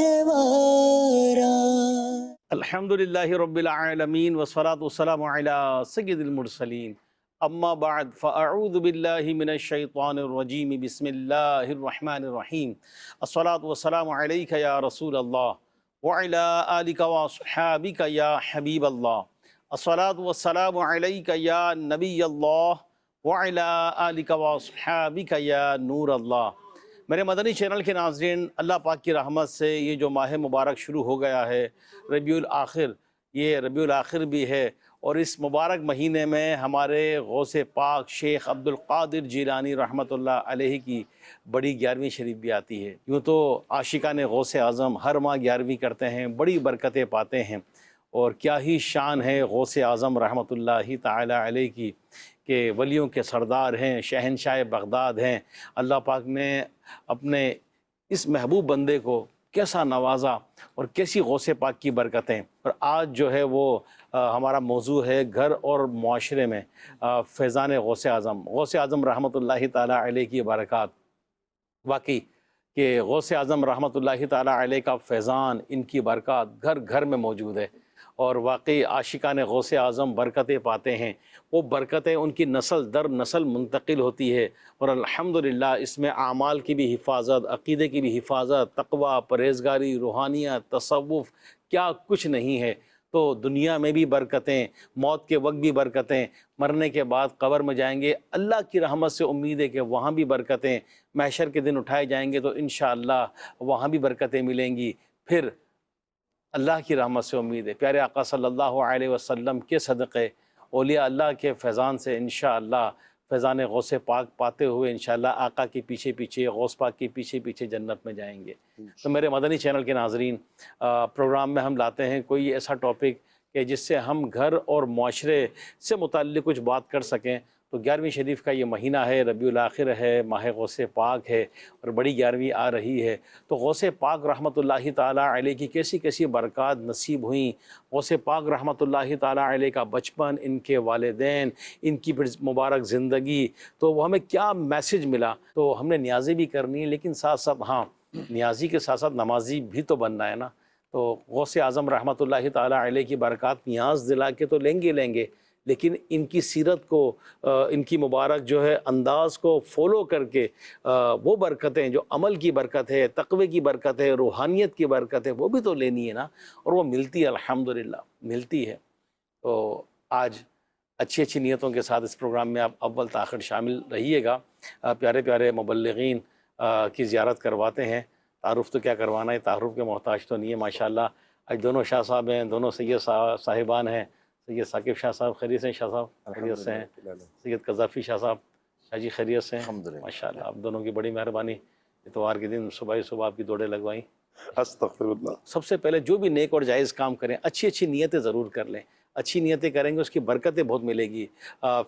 گہوارا۔ الحمدللہ رب العالمین والصلاة والسلام علی سید المرسلین، اما بعد فاعوذ باللہ من الشیطان الرجیم، بسم اللہ الرحمن الرحیم، الصلاة والسلام علیک یا رسول اللہ وعلی آلک واصحابک یا حبیب اللہ، الصلاة والسلام علیک یا نبی اللہ وعلی آلک واصحابک یا نور اللہ۔ میرے مدنی چینل کے ناظرین، اللہ پاک کی رحمت سے یہ جو ماہ مبارک شروع ہو گیا ہے ربیع الآخر، یہ ربیع الآخر بھی ہے، اور اس مبارک مہینے میں ہمارے غوث پاک شیخ عبد القادر جیلانی رحمۃ اللہ علیہ کی بڑی 11ویں شریف بھی آتی ہے۔ یوں تو عاشقان غوث اعظم ہر ماہ 11ویں کرتے ہیں، بڑی برکتیں پاتے ہیں، اور کیا ہی شان ہے غوث اعظم رحمۃ اللہ تعالی علیہ کی کہ ولیوں کے سردار ہیں، شہنشاہ بغداد ہیں۔ اللہ پاک نے اپنے اس محبوب بندے کو کیسا نوازا اور کیسی غوث پاک کی برکتیں۔ اور آج جو ہے وہ ہمارا موضوع ہے گھر اور معاشرے میں فیضان غوث اعظم رحمۃ اللہ تعالی علیہ کی برکات۔ واقعی کہ غوث اعظم رحمۃ اللہ تعالی علیہ کا فیضان، ان کی برکات گھر گھر میں موجود ہے، اور واقعی عاشقان غوث اعظم برکتیں پاتے ہیں۔ وہ برکتیں ان کی نسل در نسل منتقل ہوتی ہے، اور الحمدللہ اس میں اعمال کی بھی حفاظت، عقیدے کی بھی حفاظت، تقوی، پرہیزگاری، روحانیت، تصوف، کیا کچھ نہیں ہے۔ تو دنیا میں بھی برکتیں، موت کے وقت بھی برکتیں، مرنے کے بعد قبر میں جائیں گے، اللہ کی رحمت سے امید ہے کہ وہاں بھی برکتیں، محشر کے دن اٹھائے جائیں گے تو انشاءاللہ وہاں بھی برکتیں ملیں گی۔ پھر اللہ کی رحمت سے امید ہے، پیارے آقا صلی اللہ علیہ وسلم کے صدقے، اولیاء اللہ کے فیضان سے انشاءاللہ فیضان غوث پاک پاتے ہوئے انشاءاللہ آقا کے پیچھے پیچھے، غوث پاک کے پیچھے پیچھے جنت میں جائیں گے۔ تو میرے مدنی چینل کے ناظرین، پروگرام میں ہم لاتے ہیں کوئی ایسا ٹاپک کہ جس سے ہم گھر اور معاشرے سے متعلق کچھ بات کر سکیں۔ تو 11ویں شریف کا یہ مہینہ ہے، ربیع الآخر ہے، ماہ غوث پاک ہے، اور بڑی 11ویں آ رہی ہے۔ تو غوث پاک رحمۃ اللہ تعالی علیہ کی کیسی کیسی برکات نصیب ہوئیں، غوث پاک رحمۃ اللہ تعالی علیہ کا بچپن، ان کے والدین، ان کی پھر مبارک زندگی، تو وہ ہمیں کیا میسج ملا۔ تو ہم نے نیازی بھی کرنی ہے، لیکن ساتھ ساتھ نیازی کے ساتھ ساتھ نمازی بھی تو بننا ہے نا۔ تو غوث اعظم رحمۃ اللہ تعالی علیہ کی برکات نیاز دلا کے تو لیں گے، لیکن ان کی سیرت کو، ان کی مبارک جو ہے انداز کو فالو کر کے وہ برکتیں جو عمل کی برکت ہے، تقوی کی برکت ہے، روحانیت کی برکت ہے، وہ بھی تو لینی ہے نا، اور وہ ملتی ہے، الحمدللہ ملتی ہے۔ تو آج اچھی اچھی نیتوں کے ساتھ اس پروگرام میں آپ اول تاخیر شامل رہیے گا۔ پیارے پیارے مبلغین کی زیارت کرواتے ہیں۔ تعارف تو کیا کروانا ہے، تعارف کے محتاج تو نہیں ہے ماشاءاللہ۔ آج دونوں شاہ صاحب ہیں، دونوں سید صاحبان ہیں۔ سید ثاقب شاہ صاحب خیریت سے ہیں؟ شاہ صاحب خیریت سے ہیں؟ سید قذافی شاہ صاحب، شاہ جی خیریت سے ہیں؟ ماشاءاللہ، آپ دونوں کی بڑی مہربانی، اتوار کے دن صبح آپ کی دوڑیں لگوائیں۔ استغفر اللہ۔ سب سے پہلے جو بھی نیک اور جائز کام کریں، اچھی اچھی نیتیں ضرور کر لیں، اچھی نیتیں کریں گے اس کی برکتیں بہت ملے گی۔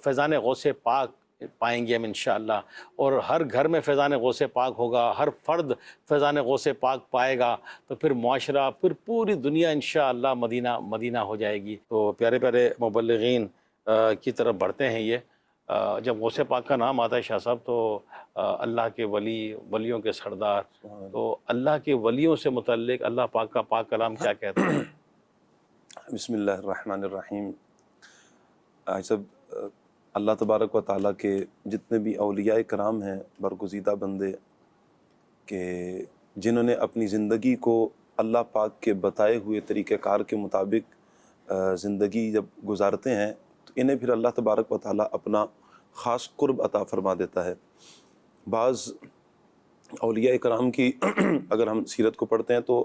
فیضان غوث پاک پائیں گے ہم انشاءاللہ، اور ہر گھر میں فیضان غوث پاک ہوگا، ہر فرد فیضان غوث پاک پائے گا، تو پھر معاشرہ، پھر پوری دنیا انشاءاللہ مدینہ ہو جائے گی۔ تو پیارے پیارے مبلغین کی طرف بڑھتے ہیں۔ یہ جب غوث پاک کا نام آتا ہے شاہ صاحب تو اللہ کے ولیوں کے سردار، تو اللہ کے ولیوں سے متعلق اللہ پاک کا پاک کلام کیا کہتا ہے؟ بسم اللہ الرحمن الرحیم۔ سب اللہ تبارک و تعالیٰ کے جتنے بھی اولیاء کرام ہیں، برگزیدہ بندے کہ جنہوں نے اپنی زندگی کو اللہ پاک کے بتائے ہوئے طریقہ کار کے مطابق زندگی جب گزارتے ہیں تو انہیں پھر اللہ تبارک و تعالیٰ اپنا خاص قرب عطا فرما دیتا ہے۔ بعض اولیاء کرام کی اگر ہم سیرت کو پڑھتے ہیں تو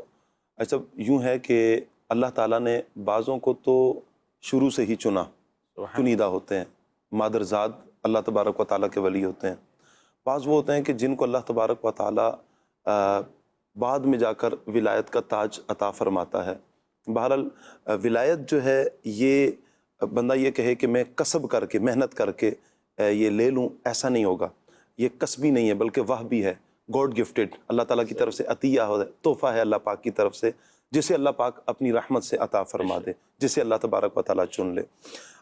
ایسا یوں ہے کہ اللہ تعالیٰ نے بعضوں کو تو شروع سے ہی چنیدہ ہوتے ہیں، مادرزاد اللہ تبارک و تعالیٰ کے ولی ہوتے ہیں۔ بعض وہ ہوتے ہیں کہ جن کو اللہ تبارک و تعالیٰ بعد میں جا کر ولایت کا تاج عطا فرماتا ہے۔ بہرحال ولایت جو ہے، یہ بندہ یہ کہے کہ میں کسب کر کے، محنت کر کے یہ لے لوں، ایسا نہیں ہوگا۔ یہ کسبی نہیں ہے بلکہ وہبی ہے، گاڈ گفٹڈ، اللہ تعالیٰ کی طرف سے عطیہ ہے، تحفہ ہے اللہ پاک کی طرف سے، جسے اللہ پاک اپنی رحمت سے عطا فرما دے، جسے اللہ تبارک و تعالیٰ چن لے۔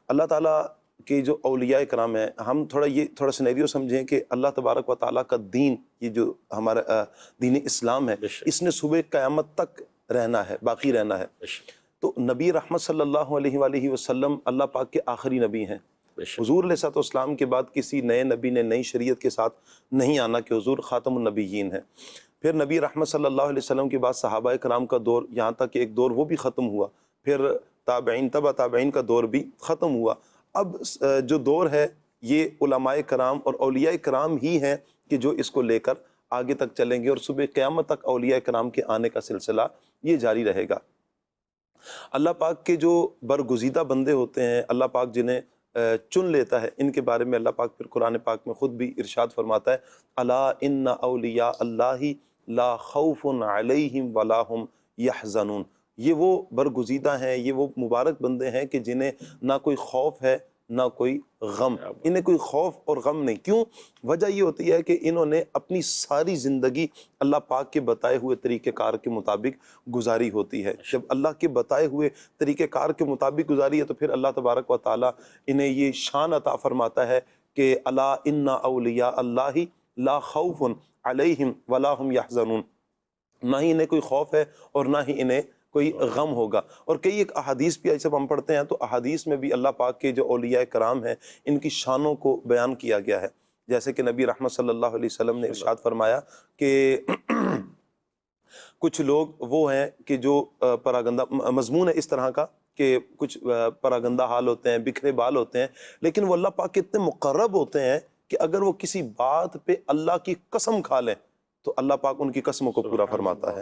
اللہ تعالیٰ کہ جو اولیاء کرام ہیں، ہم تھوڑا سینیریو سمجھیں کہ اللہ تبارک و تعالیٰ کا دین، یہ جو ہمارا دین اسلام ہے، بے شک، اس نے صبح قیامت تک رہنا ہے، باقی رہنا ہے۔ بے شک، تو نبی رحمت صلی اللہ علیہ وآلہ وسلم اللہ پاک کے آخری نبی ہیں۔ بے شک، حضور علیہ الصلوۃ والسلام کے بعد کسی نئے نبی نے نئی شریعت کے ساتھ نہیں آنا کہ حضور خاتم النبیین ہیں۔ پھر نبی رحمت صلی اللہ علیہ وسلم کے بعد صحابہ کرام کا دور، یہاں تک کہ ایک دور وہ بھی ختم ہوا، پھر تابعین، تبع تابعین کا دور بھی ختم ہوا۔ اب جو دور ہے یہ علماء کرام اور اولیاء کرام ہی ہیں کہ جو اس کو لے کر آگے تک چلیں گے، اور صبح قیامت تک اولیاء کرام کے آنے کا سلسلہ یہ جاری رہے گا۔ اللہ پاک کے جو برگزیدہ بندے ہوتے ہیں، اللہ پاک جنہیں چن لیتا ہے، ان کے بارے میں اللہ پاک پھر قرآن پاک میں خود بھی ارشاد فرماتا ہے، الا ان اولیاء اللہ لا خوف علیہم ولا ہم یحزنون۔ یہ وہ برگزیدہ ہیں، یہ وہ مبارک بندے ہیں کہ جنہیں نہ کوئی خوف ہے نہ کوئی غم، انہیں کوئی خوف اور غم نہیں۔ کیوں؟ وجہ یہ ہوتی ہے کہ انہوں نے اپنی ساری زندگی اللہ پاک کے بتائے ہوئے طریقہ کار کے مطابق گزاری ہوتی ہے۔ جب اللہ کے بتائے ہوئے طریقہ کار کے مطابق گزاری ہے تو پھر اللہ تبارک و تعالیٰ انہیں یہ شان عطا فرماتا ہے کہ الا ان اولیاء اللہ لا خوف علیہم ولا ہم یحزنون، نہ ہی انہیں کوئی خوف ہے اور نہ ہی انہیں کوئی غم ہوگا۔ اور کئی ایک احادیث بھی جب ہم پڑھتے ہیں تو احادیث میں بھی اللہ پاک کے جو اولیاء کرام ہیں ان کی شانوں کو بیان کیا گیا ہے، جیسے کہ نبی رحمت صلی اللہ علیہ وسلم نے ارشاد فرمایا کہ کچھ لوگ وہ ہیں کہ جو پراگندہ، مضمون ہے اس طرح کا کہ کچھ پراگندہ حال ہوتے ہیں، بکھرے بال ہوتے ہیں، لیکن وہ اللہ پاک کے اتنے مقرب ہوتے ہیں کہ اگر وہ کسی بات پہ اللہ کی قسم کھا لیں تو اللہ پاک ان کی قسموں کو پورا فرماتا ہے،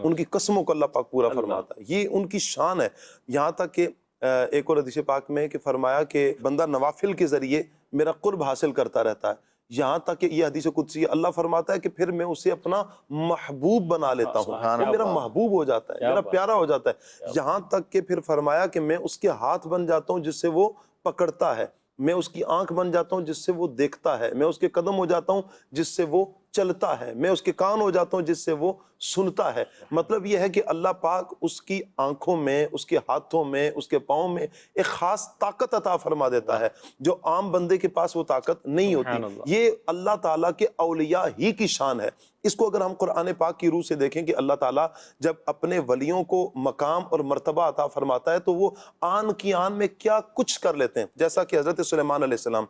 ان کی قسموں کو اللہ پاک پورا فرماتا ہے۔ یہ ان کی شان ہے، یہاں تک کہ ایک اور حدیث پاک میں کہ فرمایا کہ بندہ نوافل کے ذریعے میرا قرب حاصل کرتا رہتا ہے، یہاں تک کہ یہ حدیث قدسی اللہ فرماتا ہے کہ پھر میں اسے اپنا محبوب بنا لیتا ہوں، وہ میرا محبوب ہو جاتا ہے، میرا پیارا ہو جاتا ہے، یہاں تک کہ پھر فرمایا کہ میں اس کے ہاتھ بن جاتا ہوں جس سے وہ پکڑتا ہے، میں اس کی آنکھ بن جاتا ہوں جس سے وہ دیکھتا ہے، میں اس کے قدم ہو جاتا ہوں جس سے وہ چلتا ہے، میں اس کے کان ہو جاتا ہوں جس سے وہ سنتا ہے۔ مطلب یہ ہے کہ اللہ پاک اس کی آنکھوں میں، اس کے ہاتھوں میں، اس کے پاؤں میں ایک خاص طاقت عطا فرما دیتا ہے جو عام بندے کے پاس وہ طاقت نہیں ہوتی۔ یہ اللہ تعالیٰ کے اولیاء ہی کی شان ہے۔ اس کو اگر ہم قرآن پاک کی روح سے دیکھیں کہ اللہ تعالیٰ جب اپنے ولیوں کو مقام اور مرتبہ عطا فرماتا ہے تو وہ آن کی آن میں کیا کچھ کر لیتے ہیں، جیسا کہ حضرت سلیمان علیہ السلام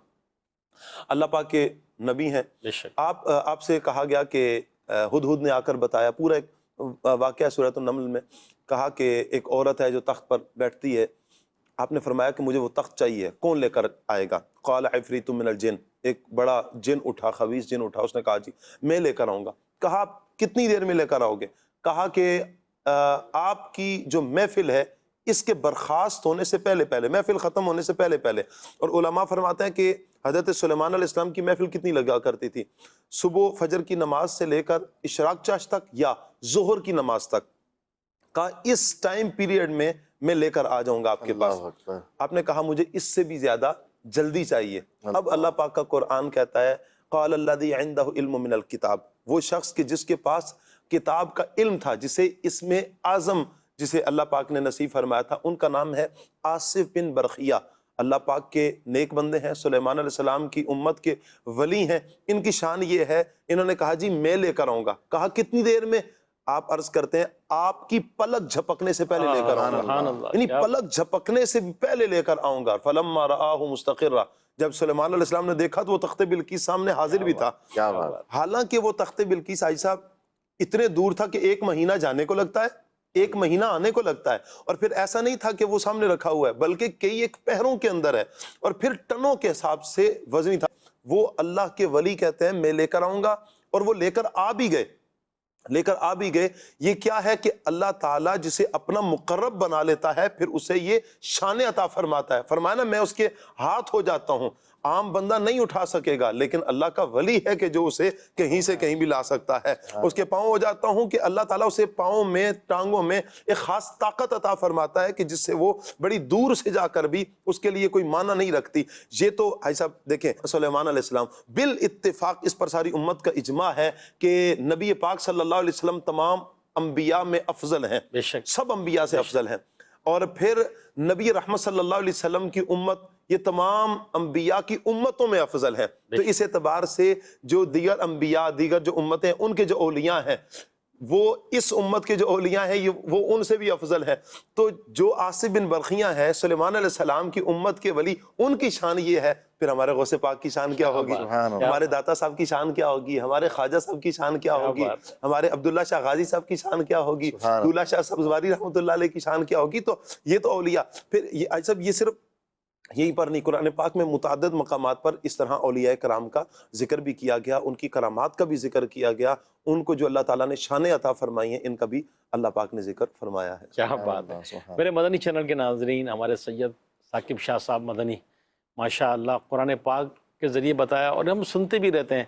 اللہ پاک کے نبی ہیں، آپ سے کہا گیا کہ ہدہد نے آ کر بتایا، پورا ایک واقعہ سورۃ النمل میں کہا کہ ایک عورت ہے جو تخت پر بیٹھتی ہے، آپ نے فرمایا کہ مجھے وہ تخت چاہیے، کون لے کر آئے گا؟ قال عفریت من الجن، ایک بڑا جن اٹھا، خبیث جن اٹھا، اس نے کہا جی میں لے کر آؤں گا۔ کہا کتنی دیر میں لے کر آؤ گے؟ کہا کہ آپ کی جو محفل ہے اس کے برخاست ہونے سے پہلے، محفل ختم ہونے سے پہلے۔ اور علماء فرماتے ہیں کہ حضرت سلیمان علیہ السلام کی محفل کتنی لگا کرتی تھی؟ صبح فجر کی نماز سے لے کر اشراق چاش تک یا ظہر کی نماز تک۔ کہا اس ٹائم پیریڈ میں لے کر آ جاؤں گا آپ کے پاس۔ آپ نے کہا مجھے اس سے بھی زیادہ جلدی چاہیے۔ اب اللہ پاک کا قرآن کہتا ہے قال الذی عندہ علم من الکتاب، وہ شخص کہ جس کے پاس کتاب کا علم تھا، جسے اسم اعظم جسے اللہ پاک نے نصیب فرمایا تھا، ان کا نام ہے آصف بن برخیہ۔ اللہ پاک کے نیک بندے ہیں، سلیمان علیہ السلام کی امت کے ولی ہیں، ان کی شان یہ ہے، انہوں نے کہا جی میں لے کر آؤں گا۔ کہا کتنی دیر میں؟ آپ عرض کرتے ہیں آپ کی پلک جھپکنے سے پہلے لے کر آؤں گا، یعنی پلک جھپکنے سے پہلے لے کر آؤں گا۔ فلما رآہ مستقرا، جب سلیمان علیہ السلام نے دیکھا تو وہ تخت بلقیس سامنے حاضر بھی تھا۔ حالانکہ وہ تخت بلقیس حاجی صاحب اتنے دور تھا کہ 1 مہینہ جانے کو لگتا ہے، 1 مہینہ آنے کو لگتا ہے، اور پھر ایسا نہیں تھا کہ وہ سامنے رکھا ہوا ہے، بلکہ کئی ایک پہروں کے اندر ہے، اور پھر ٹنوں کے حساب سے وزنی تھا۔ وہ اللہ کے ولی کہتے ہیں میں لے کر آؤں گا، اور وہ لے کر آ بھی گئے۔ یہ کیا ہے کہ اللہ تعالیٰ جسے اپنا مقرب بنا لیتا ہے پھر اسے یہ شان عطا فرماتا ہے۔ فرمایا نا میں اس کے ہاتھ ہو جاتا ہوں، عام بندہ نہیں اٹھا سکے گا، لیکن اللہ کا ولی ہے کہ جو اسے کہیں سے کہیں بھی لا سکتا ہے۔ اس کے پاؤں ہو جاتا ہوں کہ اللہ تعالیٰ اسے پاؤں میں، ٹانگوں میں ایک خاص طاقت عطا فرماتا ہے کہ جس سے وہ بڑی دور سے جا کر بھی اس کے لیے کوئی معنی نہیں رکھتی۔ یہ تو بھائی صاحب دیکھیں سلیمان علیہ السلام بالاتفاق، اس پر ساری امت کا اجماع ہے کہ نبی پاک صلی اللہ علیہ وسلم تمام انبیاء میں افضل ہیں، سب انبیاء سے افضل ہیں۔ اور پھر نبی رحمت صلی اللہ علیہ وسلم کی امت یہ تمام انبیاء کی امتوں میں افضل ہے. تو اس اعتبار سے جو دیگر انبیاء، دیگر جو امتیں، ان کے جو اولیاء ہیں وہ اس امت کے جو اولیاء ہیں وہ ان سے بھی افضل ہے. تو جو آصف بن برقیہ ہے سلیمان علیہ السلام کی امت کے ولی، ان کی شان یہ ہے. پھر ہمارے غوث پاک کی شان کیا ہوگی، ہمارے داتا صاحب کی شان کیا ہوگی، ہمارے خواجہ صاحب کی شان کیا ہوگی، ہمارے عبداللہ شاہ غازی صاحب کی شان کیا ہوگی، دولہ شاہ سبزواری رحمۃ اللہ علیہ کی شان کیا ہوگی. تو یہ تو اولیاء. پھر یہ صرف یہیں پر نہیں، قرآن پاک میں متعدد مقامات پر اس طرح اولیاء کرام کا ذکر بھی کیا گیا، ان کی کرامات کا بھی ذکر کیا گیا، ان کو جو اللہ تعالیٰ نے شان عطا فرمائی ہیں ان کا بھی اللہ پاک نے ذکر فرمایا ہے. کیا بات ہے. میرے مدنی چینل کے ناظرین، ہمارے سید ثاقب شاہ صاحب مدنی ماشاء اللہ قرآن پاک کے ذریعے بتایا، اور ہم سنتے بھی رہتے ہیں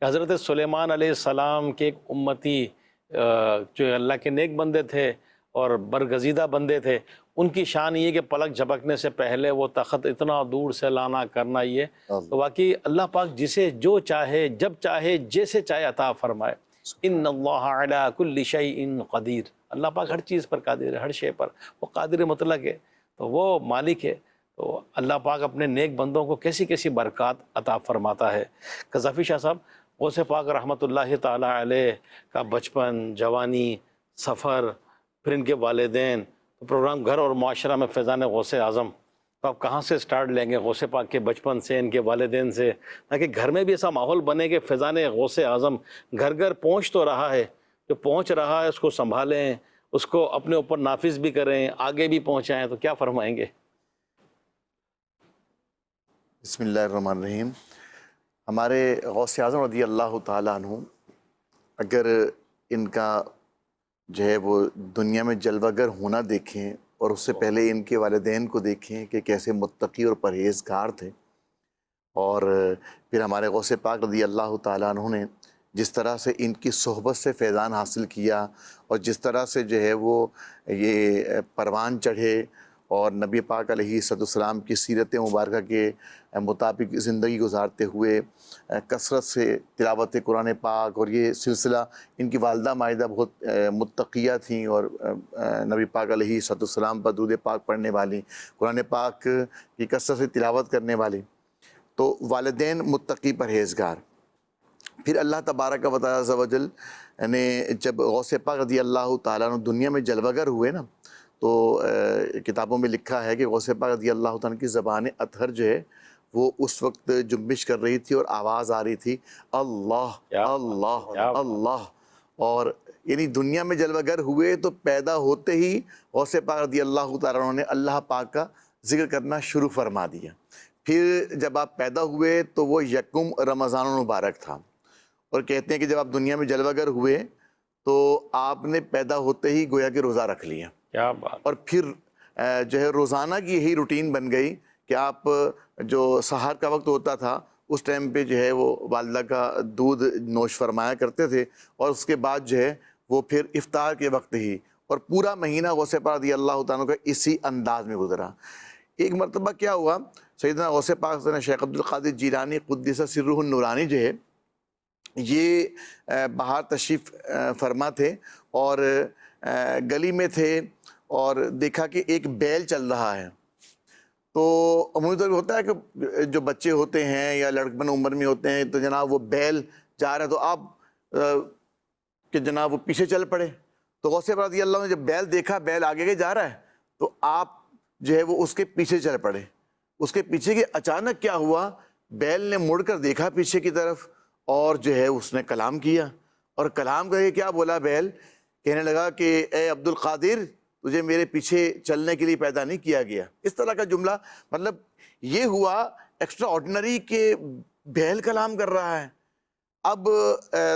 کہ حضرت سلیمان علیہ السلام کے ایک امتی جو اللہ کے نیک بندے تھے اور برگزیدہ بندے تھے، ان کی شان یہ کہ پلک جھپکنے سے پہلے وہ تخت اتنا دور سے لانا کرنا. یہ تو واقعی اللہ پاک جسے جو چاہے جب چاہے جیسے چاہے عطا فرمائے. ان اللہ علی کل شیء قدیر. اللہ پاک ہر چیز پر قادر ہے، ہر شے پر وہ قادر مطلق ہے، تو وہ مالک ہے. تو اللہ پاک اپنے نیک بندوں کو کیسی کیسی برکات عطا فرماتا ہے. قذافی شاہ صاحب، غوث پاک رحمۃ اللہ تعالی علیہ کا بچپن، جوانی، سفر، پھر ان کے والدین، تو پروگرام گھر اور معاشرہ میں فیضان غوث اعظم، تو آپ کہاں سے سٹارٹ لیں گے؟ غوث پاک کے بچپن سے، ان کے والدین سے، تاکہ گھر میں بھی ایسا ماحول بنے کہ فیضان غوث اعظم گھر گھر پہنچ تو رہا ہے، جو پہنچ رہا ہے اس کو سنبھالیں، اس کو اپنے اوپر نافذ بھی کریں، آگے بھی پہنچائیں. تو کیا فرمائیں گے؟ بسم اللہ الرحمن الرحیم. ہمارے غوث اعظم رضی اللہ تعالیٰ عنہ، اگر ان کا جو ہے وہ دنیا میں جلوہ گر ہونا دیکھیں، اور اس سے پہلے ان کے والدین کو دیکھیں کہ کیسے متقی اور پرہیزگار تھے، اور پھر ہمارے غوث پاک رضی اللہ تعالیٰ عنہ نے جس طرح سے ان کی صحبت سے فیضان حاصل کیا، اور جس طرح سے جو ہے وہ یہ پروان چڑھے اور نبی پاک علیہ السلام کی سیرت مبارکہ کے مطابق زندگی گزارتے ہوئے کثرت سے تلاوت قرآن پاک، اور یہ سلسلہ ان کی والدہ مائدہ بہت متقیہ تھیں، اور نبی پاک علیہ السلام پر درود پاک پڑھنے والی، قرآن پاک کی کثرت سے تلاوت کرنے والی، تو والدین متقی پرہیزگار. پھر اللہ تبارک و تعالیٰ عز و جل نے جب غوث پاک رضی اللہ تعالیٰ عنہ دنیا میں جلوہ گر ہوئے نا، تو کتابوں میں لکھا ہے کہ غوث پاک رضی اللہ تعالیٰ کی زبان اطہر جو ہے وہ اس وقت جنبش کر رہی تھی، اور آواز آ رہی تھی اللہ اللہ اللہ. اور یعنی دنیا میں جلوہ گر ہوئے تو پیدا ہوتے ہی غوث پاک رضی اللہ تعالیٰ عنہ نے اللہ پاک کا ذکر کرنا شروع فرما دیا. پھر جب آپ پیدا ہوئے تو وہ یکم رمضان المبارک تھا، اور کہتے ہیں کہ جب آپ دنیا میں جلوہ گر ہوئے تو آپ نے پیدا ہوتے ہی گویا کہ روزہ رکھ لیا. کیا بات. اور پھر جو ہے روزانہ کی یہی روٹین بن گئی کہ آپ جو سحر کا وقت ہوتا تھا اس ٹائم پہ جو ہے وہ والدہ کا دودھ نوش فرمایا کرتے تھے، اور اس کے بعد جو ہے وہ پھر افطار کے وقت ہی، اور پورا مہینہ غوث پاک رضی اللہ تعالیٰ کا اسی انداز میں گزرا. ایک مرتبہ کیا ہوا، سیدنا غوث پاک سیدنا شیخ عبدالقادر جیلانی قدس سرہ النورانی جو ہے یہ باہر تشریف فرما تھے، اور گلی میں تھے، اور دیکھا کہ ایک بیل چل رہا ہے. تو عمومی طور پہ ہوتا ہے کہ جو بچے ہوتے ہیں یا لڑکپن عمر میں ہوتے ہیں تو جناب وہ بیل جا رہا ہے تو آپ کہ جناب وہ پیچھے چل پڑے. تو غوث پاک رضی اللہ نے جب بیل دیکھا، بیل آگے جا رہا ہے، تو آپ جو ہے وہ اس کے پیچھے چل پڑے. اس کے پیچھے کہ اچانک کیا ہوا، بیل نے مڑ کر دیکھا پیچھے کی طرف، اور جو ہے اس نے کلام کیا. اور کلام کر کے کیا بولا بیل؟ کہنے لگا کہ اے عبد القادر، تجھے میرے پیچھے چلنے کے لیے پیدا نہیں کیا گیا. اس طرح کا جملہ، مطلب یہ ہوا ایکسٹرا آرڈینری کہ بیل کلام کر رہا ہے. اب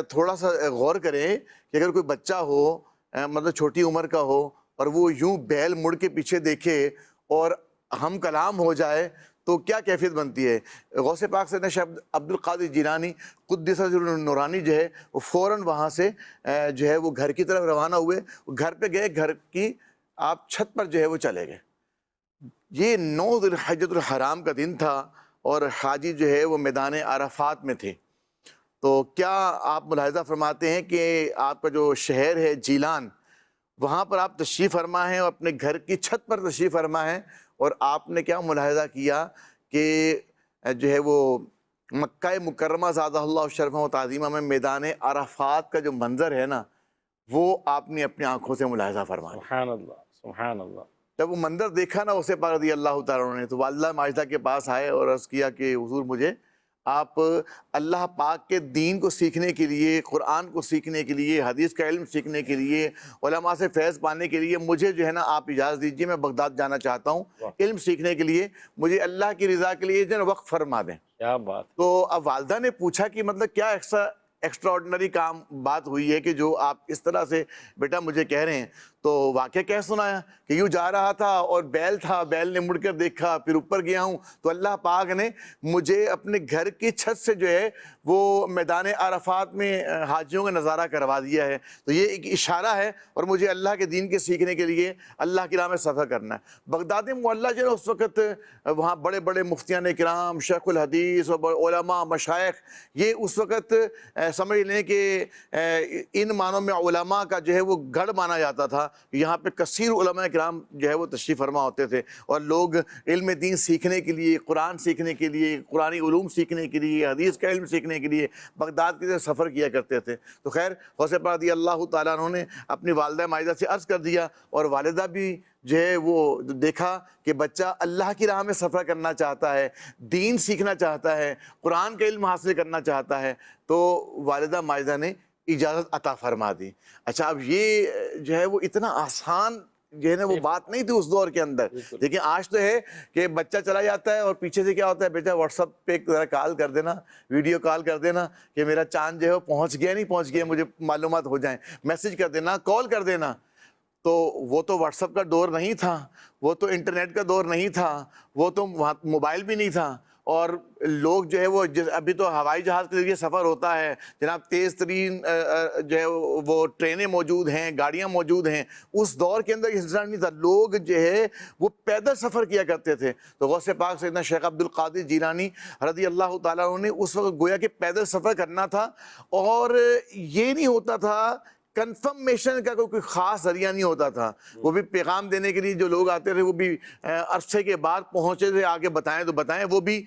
تھوڑا سا غور کریں کہ اگر کوئی بچہ ہو، مطلب چھوٹی عمر کا ہو، اور وہ یوں بیل مڑ کے پیچھے دیکھے اور ہم کلام ہو جائے تو کیا کیفیت بنتی ہے. غوث پاک سیدنا شیخ عبد القادر جیلانی قدس سرہ النورانی جو ہے وہ فوراً وہاں سے جو ہے وہ گھر کی طرف روانہ ہوئے. گھر پہ گئے، گھر کی آپ چھت پر جو ہے وہ چلے گئے. یہ 9 ذی الحجۃ الحرام کا دن تھا، اور حاجی جو ہے وہ میدان عرفات میں تھے. تو کیا آپ ملاحظہ فرماتے ہیں کہ آپ کا جو شہر ہے جیلان، وہاں پر آپ تشریف فرما ہیں، اور اپنے گھر کی چھت پر تشریف فرما ہیں، اور آپ نے کیا ملاحظہ کیا کہ جو ہے وہ مکہ مکرمہ زادہ اللہ شرف و تعظیمہ میں میدان عرفات کا جو منظر ہے نا، وہ آپ نے اپنی آنکھوں سے ملاحظہ فرمایا۔ سبحان اللہ، سبحان اللہ۔ جب وہ منظر دیکھا نا اسے پاک رضی اللہ تعالیٰ عنہ نے، تو والدہ ماجدہ کے پاس آئے اور عرض کیا کہ حضور مجھے آپ اللہ پاک کے دین کو سیکھنے کے لیے، قرآن کو سیکھنے کے لیے، حدیث کا علم سیکھنے کے لیے، علماء سے فیض پانے کے لیے مجھے جو ہے نا آپ اجازت دیجیے، میں بغداد جانا چاہتا ہوں علم سیکھنے کے لیے، مجھے اللہ کی رضا کے لیے جو ہے نا وقت فرما دیں۔ کیا بات! تو اب والدہ نے پوچھا کہ مطلب کیا ایکسٹرا آرڈنری کام بات ہوئی ہے کہ جو آپ اس طرح سے بیٹا مجھے کہہ رہے ہیں؟ تو واقعہ کہہ سنایا کہ یوں جا رہا تھا اور بیل تھا، بیل نے مڑ کر دیکھا، پھر اوپر گیا ہوں تو اللہ پاک نے مجھے اپنے گھر کی چھت سے جو ہے وہ میدان عرفات میں حاجیوں کا نظارہ کروا دیا ہے۔ تو یہ ایک اشارہ ہے، اور مجھے اللہ کے دین کے سیکھنے کے لیے اللہ کی راہ میں سفر کرنا ہے۔ بغداد معلیٰ جو ہے اس وقت وہاں بڑے بڑے مفتیان کرام، شیخ الحدیث اور علماء مشائخ، یہ اس وقت سمجھ لیں کہ ان معنوں میں علماء کا جو ہے وہ گڑھ مانا جاتا تھا۔ یہاں پہ کثیر علماء کرام جو ہے وہ تشریف فرما ہوتے تھے، اور لوگ علم دین سیکھنے کے لیے، قرآن سیکھنے کے لیے، قرآنی علوم سیکھنے کے لیے، حدیث کا علم سیکھنے کے لیے بغداد کی طرف سفر کیا کرتے تھے۔ تو خیر غوث پاک رضی اللہ تعالیٰ عنہ نے اپنی والدہ ماجدہ سے عرض کر دیا، اور والدہ بھی جو ہے وہ دیکھا کہ بچہ اللہ کی راہ میں سفر کرنا چاہتا ہے، دین سیکھنا چاہتا ہے، قرآن کا علم حاصل کرنا چاہتا ہے، تو والدہ ماجدہ نے اجازت عطا فرما دی۔ اچھا، اب یہ جو ہے وہ اتنا آسان جو ہے نا وہ بات نہیں تھی اس دور کے اندر، لیکن آج تو ہے کہ بچہ چلا جاتا ہے اور پیچھے سے کیا ہوتا ہے، بیٹا واٹس ایپ پہ ایک ذرا کال کر دینا، ویڈیو کال کر دینا کہ میرا چاند جو ہے وہ پہنچ گیا نہیں پہنچ گیا، مجھے معلومات ہو جائیں، میسج کر دینا، کال کر دینا۔ تو وہ تو واٹس ایپ کا دور نہیں تھا، وہ تو انٹرنیٹ کا دور نہیں تھا، وہ تو موبائل بھی نہیں تھا، اور لوگ جو ہے وہ ابھی تو ہوائی جہاز کے ذریعے سفر ہوتا ہے جناب، تیز ترین جو ہے وہ ٹرینیں موجود ہیں، گاڑیاں موجود ہیں۔ اس دور کے اندر یہ سلسلہ نہیں تھا، لوگ جو ہے وہ پیدل سفر کیا کرتے تھے۔ تو غوث پاک سیدنا شیخ عبد القادر جیلانی رضی اللہ تعالیٰ عنہ نے اس وقت گویا کہ پیدل سفر کرنا تھا، اور یہ نہیں ہوتا تھا، کنفرمیشن کا کوئی خاص ذریعہ نہیں ہوتا تھا۔ وہ بھی پیغام دینے کے لیے جو لوگ آتے تھے وہ بھی عرصے کے بعد پہنچے تھے، آگے بتائیں تو بتائیں، وہ بھی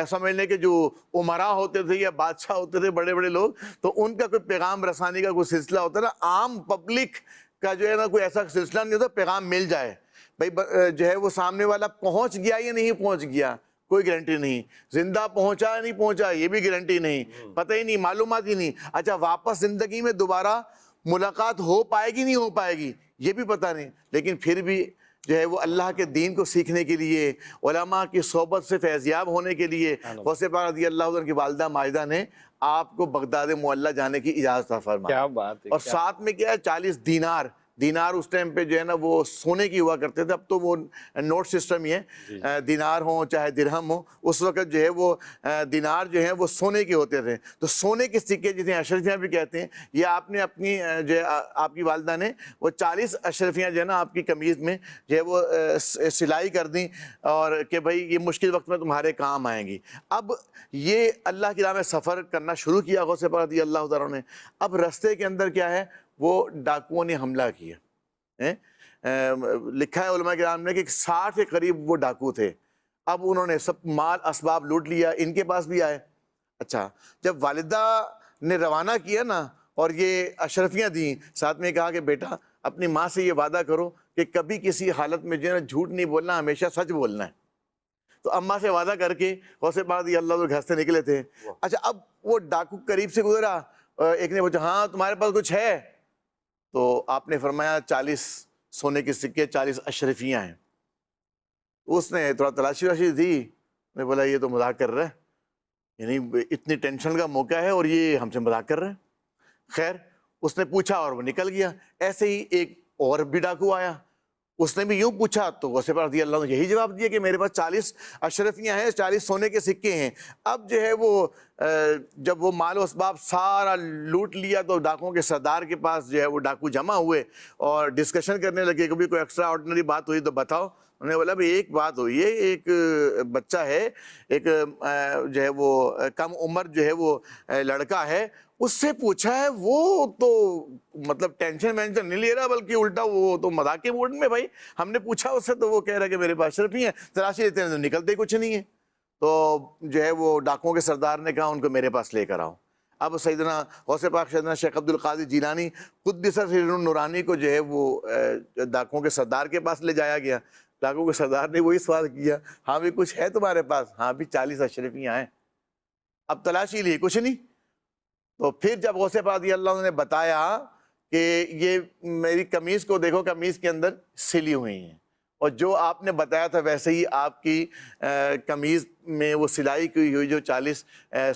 سمجھ لیں کہ جو عمراء ہوتے تھے یا بادشاہ ہوتے تھے، بڑے بڑے لوگ، تو ان کا کوئی پیغام رسانی کا کوئی سلسلہ ہوتا نا، عام پبلک کا جو ہے نا کوئی ایسا سلسلہ نہیں ہوتا پیغام مل جائے۔ بھائی جو ہے وہ سامنے والا پہنچ گیا یا نہیں پہنچ گیا کوئی گارنٹی نہیں، زندہ پہنچا یا نہیں پہنچا یہ بھی گارنٹی نہیں، پتہ ہی نہیں، معلومات ہی نہیں۔ اچھا، واپس زندگی میں دوبارہ ملاقات ہو پائے گی نہیں ہو پائے گی یہ بھی پتہ نہیں، لیکن پھر بھی جو ہے وہ اللہ کے دین کو سیکھنے کے لیے، علماء کی صحبت سے فیضیاب ہونے کے لیے غوث پاک رضی اللہ عنہ کی والدہ ماجدہ نے آپ کو بغداد معلیٰ جانے کی اجازت فرمائی۔ کیا بات ہے! اور ساتھ میں کیا ہے، 40 دینار اس ٹائم پہ جو ہے نا وہ سونے کی ہوا کرتے تھے، اب تو وہ نوٹ سسٹم ہی ہے، دینار ہوں چاہے درہم ہو، اس وقت جو ہے وہ دینار جو ہیں وہ سونے کے ہوتے تھے۔ تو سونے کے سکے جسے اشرفیاں بھی کہتے ہیں، یہ آپ نے اپنی جو ہے آپ کی والدہ نے وہ 40 اشرفیاں جو ہے نا آپ کی قمیض میں جو ہے وہ سلائی کر دیں، اور کہ بھائی یہ مشکل وقت میں تمہارے کام آئیں گی۔ اب یہ اللہ کی راہ میں سفر کرنا شروع کیا غوث پاک رضی اللہ تعالیٰ نے۔ اب رستے کے اندر کیا ہے، وہ ڈاکوؤں نے حملہ کیا۔ لکھا ہے علماء کرام نے کہ 60 کے قریب وہ ڈاکو تھے۔ اب انہوں نے سب مال اسباب لوٹ لیا، ان کے پاس بھی آئے۔ اچھا، جب والدہ نے روانہ کیا نا اور یہ اشرفیاں دیں، ساتھ میں کہا کہ بیٹا اپنی ماں سے یہ وعدہ کرو کہ کبھی کسی حالت میں جو ہے جھوٹ نہیں بولنا، ہمیشہ سچ بولنا ہے۔ تو اماں سے وعدہ کر کے غوث پاک رضی اللہ عنہ گھر سے نکلے تھے۔ اچھا، اب وہ ڈاکو قریب سے گزرا، ایک نے پوچھا ہاں تمہارے پاس کچھ ہے؟ تو آپ نے فرمایا 40 سونے کے سکے، 40 اشرفیاں ہیں۔ اس نے تھوڑا تلاشی واشی دی، میں بولا یہ تو مذاق کر رہا ہے، یعنی اتنی ٹینشن کا موقع ہے اور یہ ہم سے مذاق کر رہے ہیں۔ خیر اس نے پوچھا اور وہ نکل گیا۔ ایسے ہی ایک اور بھی ڈاکو آیا، اس نے بھی یوں پوچھا، تو غوث پاک رضی اللہ عنہ نے یہی جواب دیا کہ میرے پاس 40 اشرفیاں ہیں، 40 سونے کے سکے ہیں۔ اب جو ہے وہ جب وہ مال و اسباب سارا لوٹ لیا تو ڈاکوؤں کے سردار کے پاس جو ہے وہ ڈاکو جمع ہوئے اور ڈسکشن کرنے لگے، کبھی کوئی ایکسٹرا آرڈنری بات ہوئی تو بتاؤ۔ انہوں نے بولا بھائی ایک بات ہوئی ہے، ایک بچہ ہے، ایک جو ہے وہ کم عمر جو ہے وہ لڑکا ہے، اس سے پوچھا ہے، وہ تو مطلب ٹینشن وینشن نہیں لے رہا بلکہ الٹا وہ تو مذاق کے موڈ میں، بھائی ہم نے پوچھا اس سے تو وہ کہہ رہا ہے کہ میرے پاس اشرفی ہیں، تلاشی لیتے ہیں تو نکلتے کچھ نہیں ہے۔ تو جو ہے وہ ڈاکوؤں کے سردار نے کہا ان کو میرے پاس لے کر آؤ۔ اب سیدنا غوث پاک سیدنا شیخ عبد القادر جیلانی قدس سرہ نورانی کو جو ہے وہ ڈاکوؤں کے سردار کے پاس لے جایا گیا۔ ڈاکوؤں کے سردار نے وہی سوال کیا، ہاں بھی کچھ ہے تمہارے پاس؟ ہاں بھی 40 اشرفیاں ہیں۔ اب تلاشی لی، کچھ نہیں۔ تو پھر جب غوث پاک رضی اللہ عنہ نے بتایا کہ یہ میری قمیض کو دیکھو، قمیض کے اندر سلی ہوئی ہیں، اور جو آپ نے بتایا تھا ویسے ہی آپ کی قمیض میں وہ سلائی کی ہوئی جو 40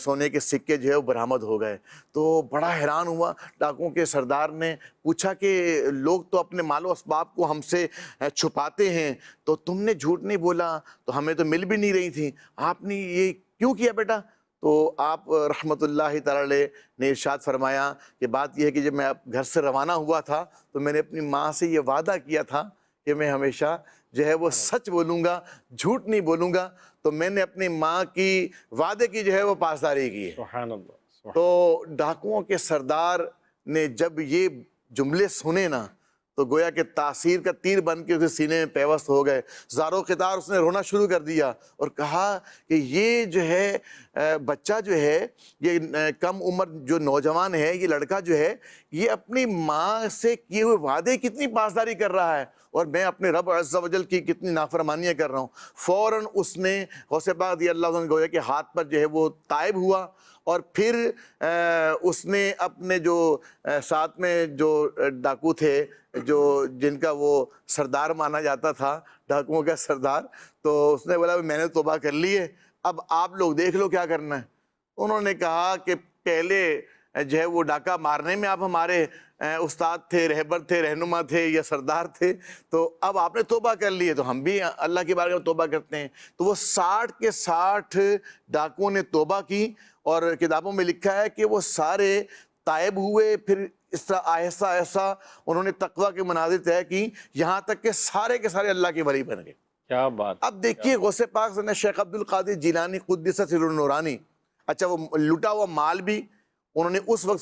سونے کے سکے جو ہے وہ برآمد ہو گئے۔ تو بڑا حیران ہوا۔ ڈاکوؤں کے سردار نے پوچھا کہ لوگ تو اپنے مال و اسباب کو ہم سے چھپاتے ہیں، تو تم نے جھوٹ نہیں بولا، تو ہمیں تو مل بھی نہیں رہی تھی، آپ نے یہ کیوں کیا بیٹا؟ تو آپ رحمۃ اللہ تعالی علیہ نے ارشاد فرمایا کہ بات یہ ہے کہ جب میں گھر سے روانہ ہوا تھا تو میں نے اپنی ماں سے یہ وعدہ کیا تھا کہ میں ہمیشہ جو ہے وہ سچ بولوں گا، جھوٹ نہیں بولوں گا، تو میں نے اپنی ماں کی وعدے کی جو ہے وہ پاسداری کی ہے۔ سبحان اللہ۔ تو ڈاکوؤں کے سردار نے جب یہ جملے سنے نا تو گویا کہ تاثیر کا تیر بن کے اسے سینے میں پیوست ہو گئے، زارو قطار اس نے رونا شروع کر دیا اور کہا کہ یہ جو ہے بچہ جو ہے، یہ کم عمر جو نوجوان ہے، یہ لڑکا جو ہے، یہ اپنی ماں سے کیے ہوئے وعدے کتنی پاسداری کر رہا ہے، اور میں اپنے رب عز و جل کی کتنی نافرمانیاں کر رہا ہوں۔ فوراً اس نے غوث پاک رضی اللہ عنہ گویا کہ ہاتھ پر جو ہے وہ تائب ہوا، اور پھر اس نے اپنے جو ساتھ میں جو ڈاکو تھے، جو جن کا وہ سردار مانا جاتا تھا، ڈاکوؤں کا سردار، تو اس نے بولا میں نے توبہ کر لی ہے، اب آپ لوگ دیکھ لو کیا کرنا ہے۔ انہوں نے کہا کہ پہلے جو ہے وہ ڈاکہ مارنے میں آپ ہمارے استاد تھے، رہبر تھے، رہنما تھے یا سردار تھے، تو اب آپ نے توبہ کر لی ہے تو ہم بھی اللہ کے بارے میں توبہ کرتے ہیں۔ تو وہ 60 کے 60 ڈاکوؤں نے توبہ کی، اور کتابوں میں لکھا ہے کہ وہ سارے تائب ہوئے، پھر اس طرح آہستہ آہستہ انہوں نے تقویٰ کے مناظر طے کی، یہاں تک کہ سارے کے سارے اللہ کے ولی بن گئے۔ کیا بات۔ اب دیکھیے غوث پاک سیدنا شیخ عبد القادر جیلانی قدس سرہ نورانی، اچھا وہ لٹا ہوا مال بھی انہوں نے اس وقت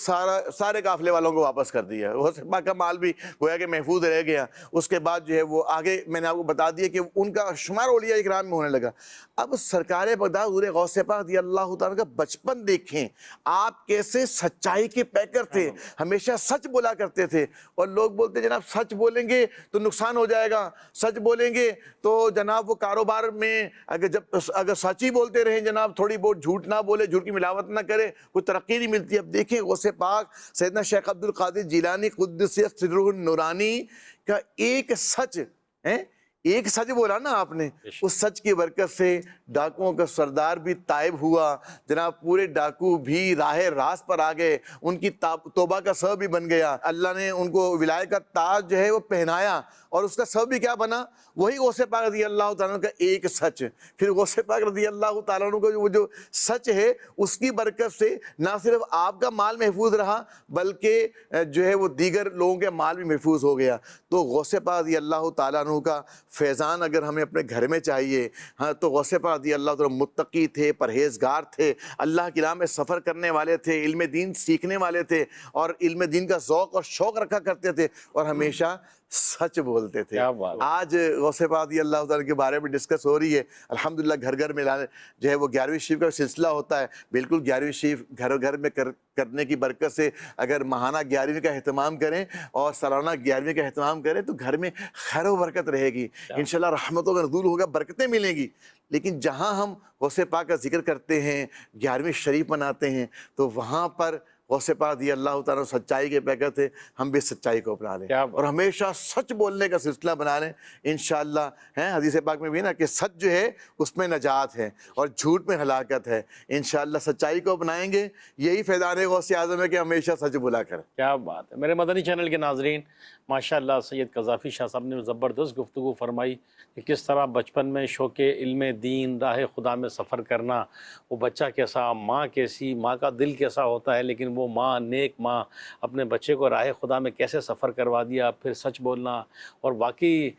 سارے قافلے والوں کو واپس کر دیا، غوث پاک کا مال بھی گویا کہ محفوظ رہ گیا۔ اس کے بعد جو ہے وہ آگے میں نے آپ کو بتا دیا کہ ان کا شمار اولیاء اکرام میں ہونے لگا۔ اب سرکار بغداد حضور غوث پاک رضی اللہ تعالیٰ کا بچپن دیکھیں، آپ کیسے سچائی کے پیکر تھے، ہمیشہ سچ بولا کرتے تھے، اور لوگ بولتے جناب سچ بولیں گے تو نقصان ہو جائے گا، سچ بولیں گے تو جناب وہ کاروبار میں اگر سچ ہی بولتے رہیں جناب، تھوڑی بہت جھوٹ نہ بولے، جھوٹ کی ملاوت نہ کرے، کوئی ترقی نہیں ملتی۔ اب دیکھیں غوث پاک سیدنا شیخ عبد القادر جیلانی قدس سرہ نورانی کا ایک سچ ہے، ایک سچ بولا نا آپ نے، اس سچ کی برکت سے ڈاکوؤں کا سردار بھی تائب ہوا، جناب پورے ڈاکو بھی راہ راست پر آ گئے، ان کی توبہ کا سبب بھی بن گیا، اللہ نے ان کو ولایت کا تاج جو ہے وہ پہنایا، اور اس کا سبب بھی کیا بنا؟ وہی غوث پاک رضی اللہ تعالیٰ عنہ کا ایک سچ۔ پھر غوث پاک رضی اللہ تعالیٰ عنہ کا وہ جو سچ ہے، اس کی برکت سے نہ صرف آپ کا مال محفوظ رہا بلکہ جو ہے وہ دیگر لوگوں کے مال بھی محفوظ ہو گیا۔ تو غوث پاک رضی اللہ تعالیٰ عنہ کا فیضان اگر ہمیں اپنے گھر میں چاہیے، ہاں تو غوث پاک رضی اللہ تعالیٰ متقی تھے، پرہیزگار تھے، اللہ کی راہ میں سفر کرنے والے تھے، علم دین سیکھنے والے تھے، اور علم دین کا ذوق اور شوق رکھا کرتے تھے، اور ہمیشہ سچ بولتے تھے۔ آج غوث پاک رضی اللہ تعالیٰ کے بارے میں ڈسکس ہو رہی ہے، الحمدللہ گھر گھر میں جو ہے وہ 11ویں شریف کا سلسلہ ہوتا ہے، بالکل 11ویں شریف گھر گھر میں کرنے کی برکت سے اگر ماہانہ 11ویں کا اہتمام کریں اور سالانہ 11ویں کا اہتمام کریں تو گھر میں خیر و برکت رہے گی، انشاءاللہ رحمتوں کا نزول ہوگا، برکتیں ملیں گی۔ لیکن جہاں ہم غوث پاک کا ذکر کرتے ہیں، 11ویں شریف مناتے ہیں، تو وہاں پر غوث پاک رضی اللہ تعالیٰ سچائی کے پیکر تھے، ہم بھی سچائی کو اپنا لیں اور ہمیشہ سچ بولنے کا سلسلہ بنا لیں انشاءاللہ۔ حدیث پاک میں بھی نا کہ سچ جو ہے اس میں نجات ہے اور جھوٹ میں ہلاکت ہے، انشاءاللہ سچائی کو اپنائیں گے، یہی فیضان غوث اعظم ہے کہ ہمیشہ سچ بولا کریں۔ کیا بات ہے میرے مدنی چینل کے ناظرین، ماشاءاللہ سید قذافی شاہ صاحب نے زبردست گفتگو فرمائی کہ کس طرح بچپن میں شوق علم دین، راہ خدا میں سفر کرنا، وہ بچہ کیسا، ماں کیسی، ماں کا دل کیسا ہوتا ہے، لیکن وہ ماں، نیک ماں اپنے بچے کو راہ خدا میں کیسے سفر کروا دیا، پھر سچ بولنا۔ اور واقعی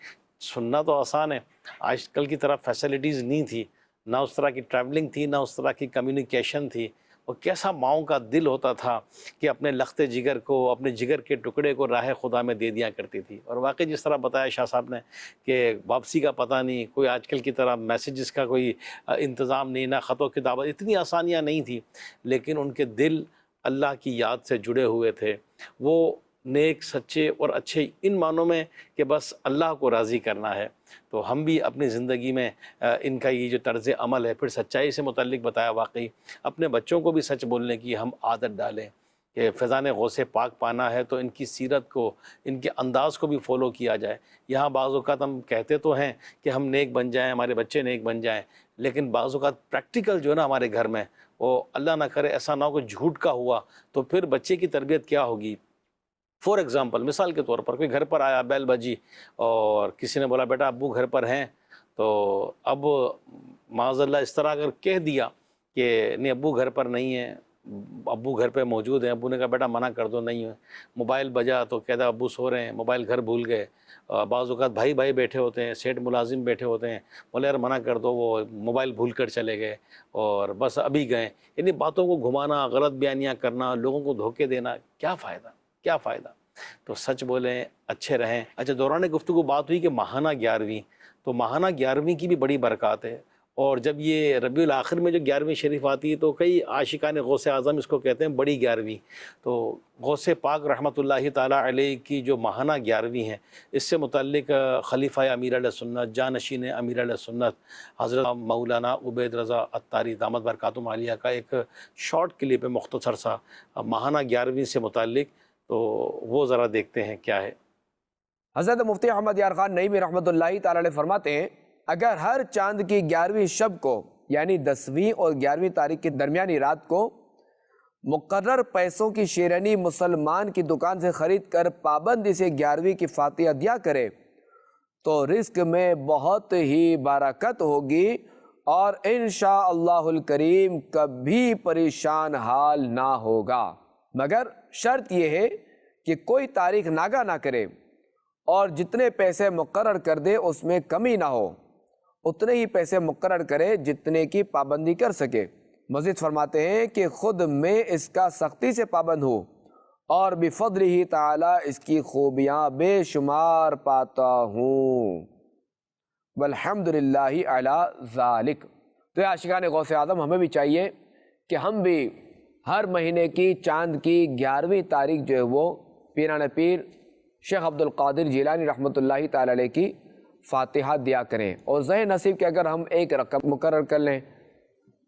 سننا تو آسان ہے، آج کل کی طرح فیسلٹیز نہیں تھی، نہ اس طرح کی ٹریولنگ تھی، نہ اس طرح کی کمیونیکیشن تھی، اور کیسا ماؤں کا دل ہوتا تھا کہ اپنے لخت جگر کو، اپنے جگر کے ٹکڑے کو راہ خدا میں دے دیا کرتی تھی۔ اور واقعی جس طرح بتایا شاہ صاحب نے کہ واپسی کا پتہ نہیں، کوئی آج کل کی طرح میسیجز کا کوئی انتظام نہیں، نہ خط و کتابت، اتنی آسانیاں نہیں تھی، لیکن ان کے دل اللہ کی یاد سے جڑے ہوئے تھے۔ وہ نیک، سچے اور اچھے ان معنوں میں کہ بس اللہ کو راضی کرنا ہے۔ تو ہم بھی اپنی زندگی میں ان کا یہ جو طرز عمل ہے، پھر سچائی سے متعلق بتایا، واقعی اپنے بچوں کو بھی سچ بولنے کی ہم عادت ڈالیں کہ فیضان غوث پاک پانا ہے تو ان کی سیرت کو، ان کے انداز کو بھی فالو کیا جائے۔ یہاں بعض اوقات ہم کہتے تو ہیں کہ ہم نیک بن جائیں، ہمارے بچے نیک بن جائیں، لیکن بعض اوقات پریکٹیکل جو ہے نا ہمارے گھر میں، وہ اللہ نہ کرے ایسا نہ ہو کہ جھوٹ کا ہوا، تو پھر بچے کی تربیت کیا ہوگی؟ فور ایگزامپل، مثال کے طور پر کوئی گھر پر آیا، بیل بجی اور کسی نے بولا بیٹا ابو گھر پر ہیں، تو اب معاذ اللہ اس طرح اگر کہہ دیا کہ نہیں ابو گھر پر نہیں ہیں، ابو گھر پہ موجود ہیں، ابو نے کہا بیٹا منع کر دو نہیں ہے، موبائل بجا تو کہتا ابو سو رہے ہیں، موبائل گھر بھول گئے، بعض اوقات بھائی بھائی بیٹھے ہوتے ہیں، سیٹ ملازم بیٹھے ہوتے ہیں، بولے یار منع کر دو، وہ موبائل بھول کر چلے گئے اور بس ابھی گئے، یعنی باتوں کو گھمانا، غلط بیانیاں کرنا، لوگوں کو دھوکے دینا، کیا فائدہ، کیا فائدہ؟ تو سچ بولیں، اچھے رہیں۔ اچھا، دوران گفتگو بات ہوئی کہ ماہانہ 11ویں، تو ماہانہ 11ویں کی بھی بڑی برکات ہے، اور جب یہ ربیع الاخر میں جو 11ویں شریف آتی ہے تو کئی عاشقان غوث اعظم اس کو کہتے ہیں بڑی 11ویں۔ تو غوث پاک رحمۃ اللہ تعالیٰ علیہ کی جو ماہانہ 11ویں ہے، اس سے متعلق خلیفہ امیر علیہ سنت، جانشین امیر علیہ سنت حضرت مولانا عبید رضا عطاری دامت برکاتہم عالیہ کا ایک شارٹ کلپ ہے، مختصر سا ماہانہ 11ویں سے متعلق، تو وہ ذرا دیکھتے ہیں کیا ہے۔ حضرت مفتی احمد یار خان نعیمی رحمۃ اللہ تعالی علیہ فرماتے ہیں، اگر ہر چاند کی 11ویں شب کو یعنی 10ویں اور 11ویں تاریخ کی درمیانی رات کو مقرر پیسوں کی شیرینی مسلمان کی دکان سے خرید کر پابندی سے 11ویں کی فاتحہ دیا کرے تو رزق میں بہت ہی برکت ہوگی اور انشاءاللہ الکریم کبھی پریشان حال نہ ہوگا، مگر شرط یہ ہے کہ کوئی تاریخ ناگہ نہ کرے اور جتنے پیسے مقرر کر دے اس میں کمی نہ ہو، اتنے ہی پیسے مقرر کرے جتنے کی پابندی کر سکے۔ مزید فرماتے ہیں کہ خود میں اس کا سختی سے پابند ہوں اور بفضلہ تعالی اس کی خوبیاں بے شمار پاتا ہوں، والحمدللہ علی ذالک۔ تو یہ عاشقان غوث اعظم ہمیں بھی چاہیے کہ ہم بھی ہر مہینے کی چاند کی 11ویں تاریخ جو ہے وہ پیران پیر شیخ عبد القادر جیلانی رحمۃ اللہ تعالی علیہ کی فاتحہ دیا کریں، اور ذہن نصیب کہ اگر ہم ایک رقم مقرر کر لیں،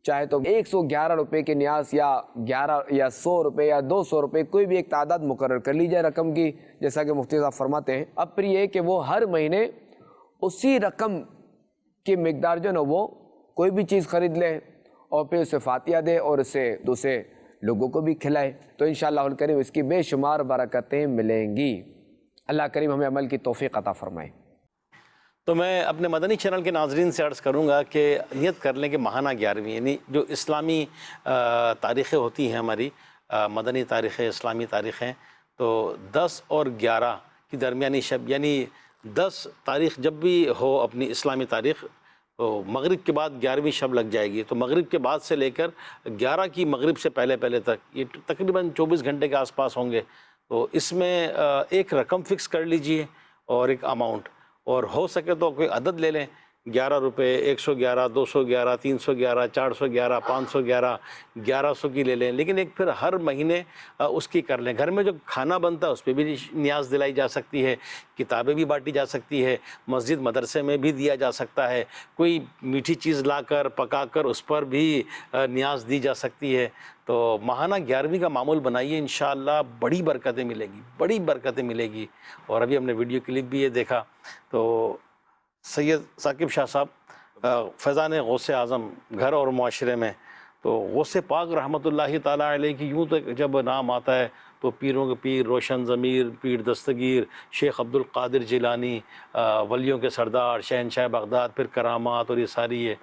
چاہے تو 111 روپے کے نیاز یا 11 یا 100 روپے یا 200 روپے، کوئی بھی ایک تعداد مقرر کر لی جائے رقم کی، جیسا کہ مفتی صاحب فرماتے ہیں۔ اب پھر یہ کہ وہ ہر مہینے اسی رقم کی مقدار جو ہے نا وہ کوئی بھی چیز خرید لے اور پھر اسے فاتحہ دے اور اسے دوسرے لوگوں کو بھی کھلائے، تو انشاءاللہ الکریم اس کی بے شمار برکتیں ملیں گی۔ اللہ کریم ہمیں عمل کی توفیق عطا فرمائے۔ تو میں اپنے مدنی چینل کے ناظرین سے عرض کروں گا کہ نیت کر لیں کہ ماہانہ 11ویں، یعنی جو اسلامی تاریخیں ہوتی ہیں ہماری مدنی تاریخیں، اسلامی تاریخیں، تو 10 اور 11 کی درمیانی شب، یعنی 10 تاریخ جب بھی ہو اپنی اسلامی تاریخ، تو مغرب کے بعد 11ویں شب لگ جائے گی، تو مغرب کے بعد سے لے کر 11 کی مغرب سے پہلے تک یہ تقریباً 24 گھنٹے کے آس پاس ہوں گے۔ تو اس میں ایک رقم فکس کر لیجئے اور ایک اماؤنٹ، اور ہو سکے تو کوئی عدد لے لیں، 11 روپے، 111، 211، 311، 411، 511، 1100 کی لے لیں، لیکن ایک پھر ہر مہینے اس کی کر لیں۔ گھر میں جو کھانا بنتا ہے اس پہ بھی نیاز دلائی جا سکتی ہے، کتابیں بھی بانٹی جا سکتی ہے، مسجد مدرسے میں بھی دیا جا سکتا ہے، کوئی میٹھی چیز لا کر پکا کر اس پر بھی نیاز دی جا سکتی ہے۔ تو ماہانہ 11ویں کا معمول بنائیے، انشاءاللہ بڑی برکتیں ملے گی، بڑی برکتیں ملے گی۔ اور ابھی ہم نے ویڈیو کلپ بھی یہ دیکھا، تو سید ثاقب شاہ صاحب فیضان غوث اعظم گھر اور معاشرے میں، تو غوث پاک رحمۃ اللہ تعالیٰ علیہ کی یوں تک جب نام آتا ہے تو پیروں کے پیر، روشن ضمیر، پیر دستگیر، شیخ عبد القادر جیلانی، ولیوں کے سردار، شہنشاہ بغداد، پھر کرامات اور یہ ساری ہے۔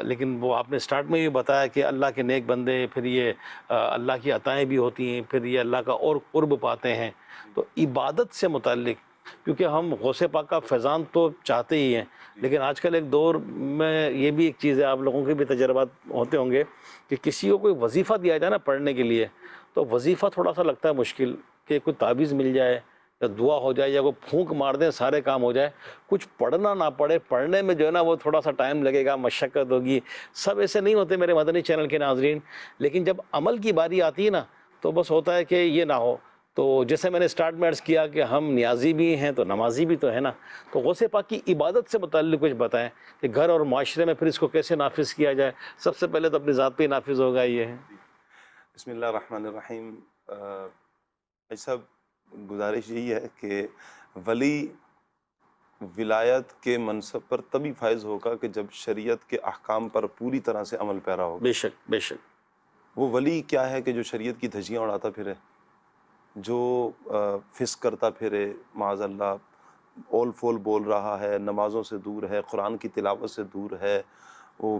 لیکن وہ آپ نے سٹارٹ میں یہ بتایا کہ اللہ کے نیک بندے، پھر یہ اللہ کی عطائیں بھی ہوتی ہیں، پھر یہ اللہ کا اور قرب پاتے ہیں۔ تو عبادت سے متعلق کیونکہ ہم غوث پاک کا فیضان تو چاہتے ہی ہیں، لیکن آج کل ایک دور میں یہ بھی ایک چیز ہے، آپ لوگوں کے بھی تجربات ہوتے ہوں گے کہ کسی کو کوئی وظیفہ دیا جائے نا پڑھنے کے لیے، تو وظیفہ تھوڑا سا لگتا ہے مشکل، کہ کوئی تعویذ مل جائے یا دعا ہو جائے یا کوئی پھونک مار دیں سارے کام ہو جائے، کچھ پڑھنا نہ پڑے، پڑھنے میں جو ہے نا وہ تھوڑا سا ٹائم لگے گا، مشقت ہوگی. سب ایسے نہیں ہوتے میرے مدنی چینل کے ناظرین، لیکن جب عمل کی باری آتی ہے نا تو بس ہوتا ہے کہ یہ نہ ہو. تو جیسے میں نے سٹارٹ میں عرض کیا کہ ہم نیازی بھی ہیں تو نمازی بھی تو ہے نا، تو غوث پاک کی عبادت سے متعلق کچھ بتائیں کہ گھر اور معاشرے میں پھر اس کو کیسے نافذ کیا جائے. سب سے پہلے تو اپنی ذات پہ ہی نافذ ہوگا یہ ہے. بسم اللہ الرحمن الرحیم. ایسا گزارش یہی ہے کہ ولی ولایت کے منصب پر تبھی فائز ہوگا کہ جب شریعت کے احکام پر پوری طرح سے عمل پیرا ہوگا. بے شک بے شک. وہ ولی کیا ہے کہ جو شریعت کی دھجیاں اڑاتا پھرے، جو فسق کرتا پھرے، معاذ اللہ اول فول بول رہا ہے، نمازوں سے دور ہے، قرآن کی تلاوت سے دور ہے، وہ